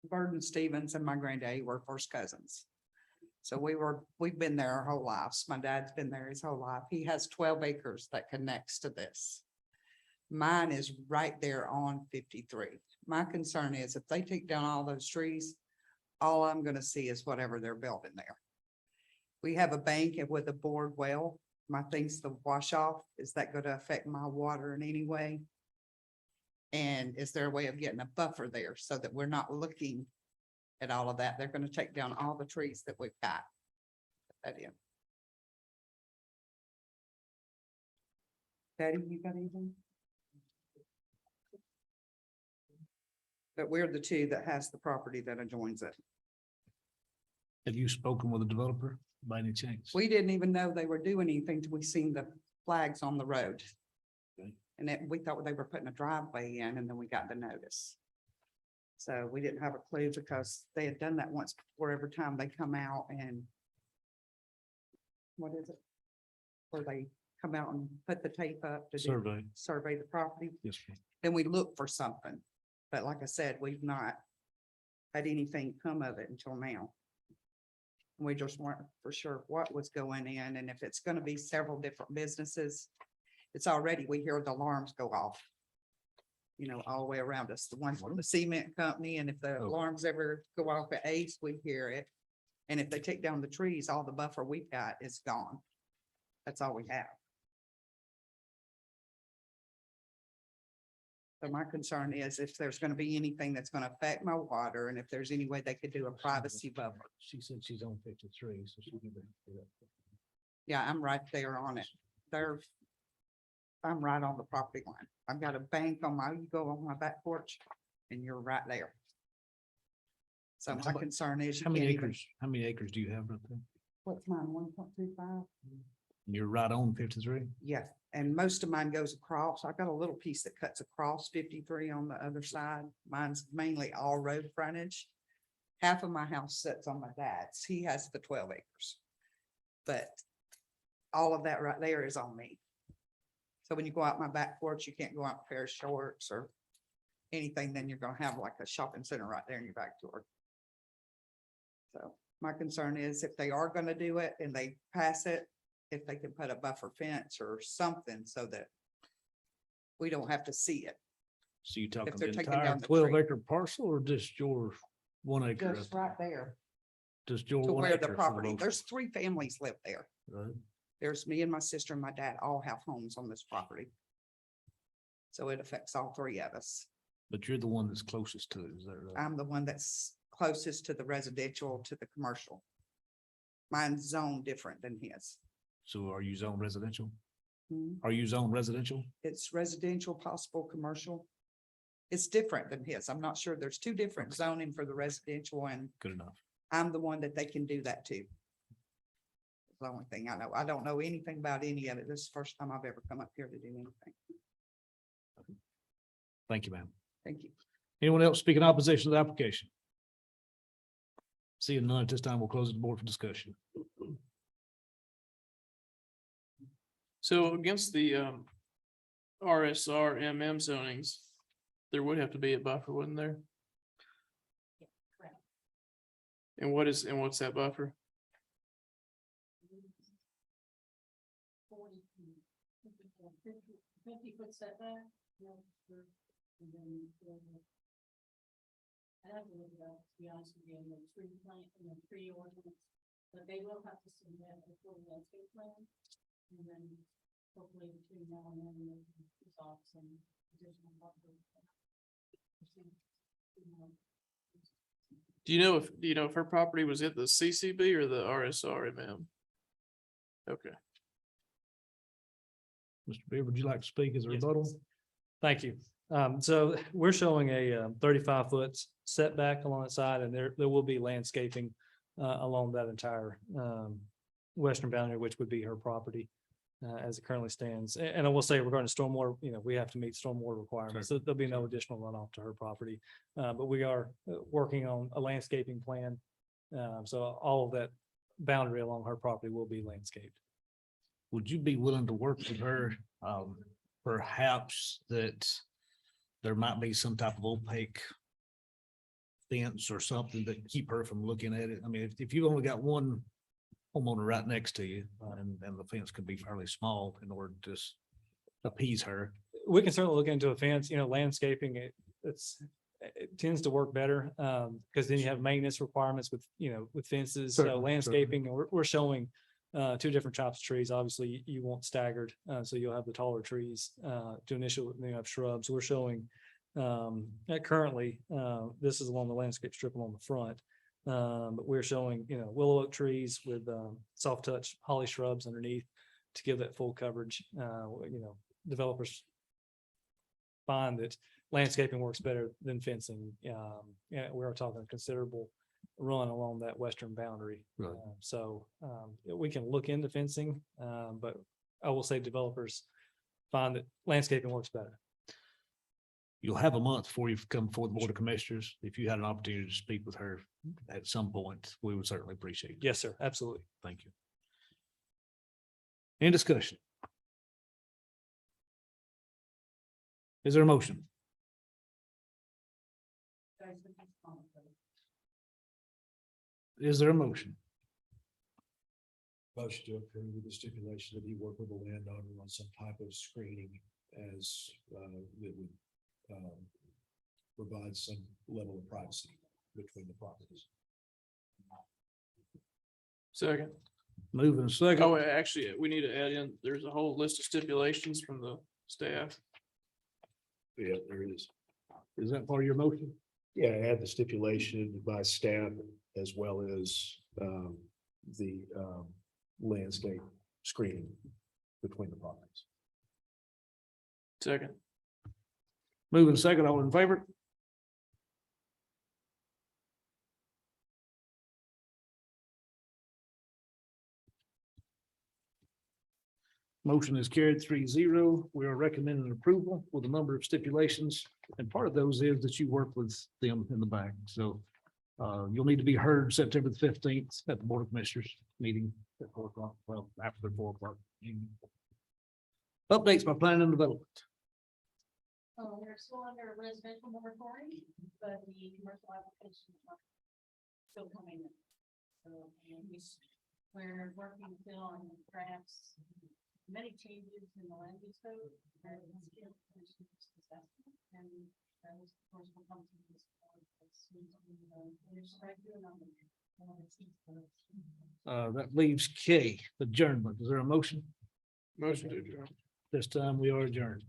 S6: Burden Stevens and my granddaddy were first cousins. So we've been there our whole lives. My dad's been there his whole life. He has 12 acres that connects to this. Mine is right there on 53. My concern is if they take down all those trees, all I'm gonna see is whatever they're building there. We have a bank with a bored well. My things to wash off. Is that going to affect my water in any way? And is there a way of getting a buffer there so that we're not looking at all of that? They're going to take down all the trees that we've got. Put that in. Patty, you got anything? But we're the two that has the property that adjoins it.
S1: Have you spoken with a developer by any chance?
S6: We didn't even know they were doing anything till we seen the flags on the road.
S1: Okay.
S6: And we thought they were putting a driveway in, and then we got the notice. So we didn't have a clue because they had done that once before. Every time they come out and what is it? Where they come out and put the tape up to survey the property.
S1: Yes.
S6: Then we look for something. But like I said, we've not had anything come of it until now. We just weren't for sure what was going in, and if it's gonna be several different businesses, it's already, we hear the alarms go off. You know, all the way around us, the ones from the cement company, and if the alarms ever go off at Ace, we hear it. And if they take down the trees, all the buffer we've got is gone. That's all we have. So my concern is if there's gonna be anything that's gonna affect my water, and if there's any way they could do a privacy buffer.
S1: She said she's on 53, so she can.
S6: Yeah, I'm right there on it. They're I'm right on the property line. I've got a bank on my, you go on my back porch and you're right there. So my concern is you
S1: How many
S6: can't even,
S1: acres do you have right there?
S6: what's mine, 1.25?
S1: You're right on 53.
S6: Yes, and most of mine goes across. I've got a little piece that cuts across 53 on the other side. Mine's mainly all road frontage. Half of my house sits on my dad's. He has the 12 acres. But all of that right there is on me. So when you go out my back porch, you can't go out with a pair of shorts or anything, then you're gonna have like a shopping center right there in your back door. So my concern is if they are gonna do it and they pass it, if they can put a buffer fence or something so that we don't have to see it.
S1: So you talking
S6: they're
S1: the
S6: taking
S1: entire
S6: down the
S1: 12
S6: tree.
S1: acre parcel or just your 1 acre?
S6: Just right there
S1: Just your
S6: to
S1: 1
S6: where
S1: acre
S6: the
S1: for the
S6: property,
S1: most
S6: there's 3 families live there.
S1: part, right?
S6: There's me and my sister and my dad all have homes on this property. So it affects all 3 of us.
S1: But you're the one that's closest to it, is that right?
S6: I'm the one that's closest to the residential, to the commercial. Mine's zoned different than his.
S1: So are you zone residential?
S6: Hmm.
S1: Are you zone residential?
S6: It's residential, possible commercial. It's different than his. I'm not sure. There's 2 different zoning for the residential and
S1: Good enough.
S6: I'm the one that they can do that to. The only thing I know. I don't know anything about any of it. This is the first time I've ever come up here to do anything.
S1: Thank you, ma'am.
S6: Thank you.
S1: Anyone else speak in opposition to the application? Seeing none at this time, we'll close the board for discussion.
S3: So against the RSR MM zonings, there would have to be a buffer, wouldn't there? And what's that buffer?
S12: 50-foot setback. I have to look it up, to be honest with you, in the tree plant, in the tree ordinance, but they will have to submit a full landscape plan. And then hopefully between now and then, they can resolve some additional buffer.
S3: Do you know if her property was at the CCB or the RSR MM? Okay.
S1: Mr. Beard, would you like to speak as a rebuttal?
S4: Thank you. So we're showing a 35-foot setback along the side, and there will be landscaping along that entire western boundary, which would be her property as it currently stands. And I will say regarding stormwater, we have to meet stormwater requirements. So there'll be no additional runoff to her property. But we are working on a landscaping plan. So all of that boundary along her property will be landscaped.
S1: Would you be willing to work with her? Perhaps that there might be some type of opaque fence or something that keep her from looking at it. I mean, if you've only got one homeowner right next to you, and the fence could be fairly small in order to just appease her.
S4: We can certainly look into a fence, landscaping, it tends to work better, because then you have maintenance requirements with fences, so
S1: Certainly,
S4: landscaping, and we're showing 2 different types of trees. Obviously, you want staggered, so you'll have the taller trees, to initially, have shrubs. We're showing, currently, this is along the landscape strip along the front. But we're showing, willow oak trees with, soft touch holly shrubs underneath to give that full coverage. Developers find that landscaping works better than fencing. And we are talking a considerable run along that western boundary.
S1: Right.
S4: So we can look into fencing, but I will say developers find that landscaping works better.
S1: You'll have a month before you come before the Board of Commissioners. If you had an opportunity to speak with her at some point, we would certainly appreciate it.
S4: Yes, sir. Absolutely.
S1: Thank you. Any discussion? Is there a motion? Is there a motion?
S10: Motion to approve with the stipulation that he work with the landowner on some type of screening as that would provide some level of privacy between the properties.
S3: Second.
S1: Moving second.
S3: Oh, actually, we need to add in, there's a whole list of stipulations from the staff.
S10: Yeah, there it is.
S1: Is that part of your motion?
S10: Yeah, add the stipulation by staff as well as the landscape screening between the properties.
S3: Second.
S1: Moving second, all in favor? Motion is carried 3-0. We are recommending approval with a number of stipulations. And part of those is that you work with them in the back. So you'll need to be heard September the 15th at the Board of Commissioners meeting at 4:00. Well, after 4:00. Updates by planning and development.
S8: We're still under a residential moratorium, but the commercial applications are still coming in. So, and we're working still on drafts, many changes in the land use code. And that was, of course, will come to this.
S1: That leaves K, adjournment. Is there a motion?
S3: Motion to adjourn.
S1: This time we are adjourned.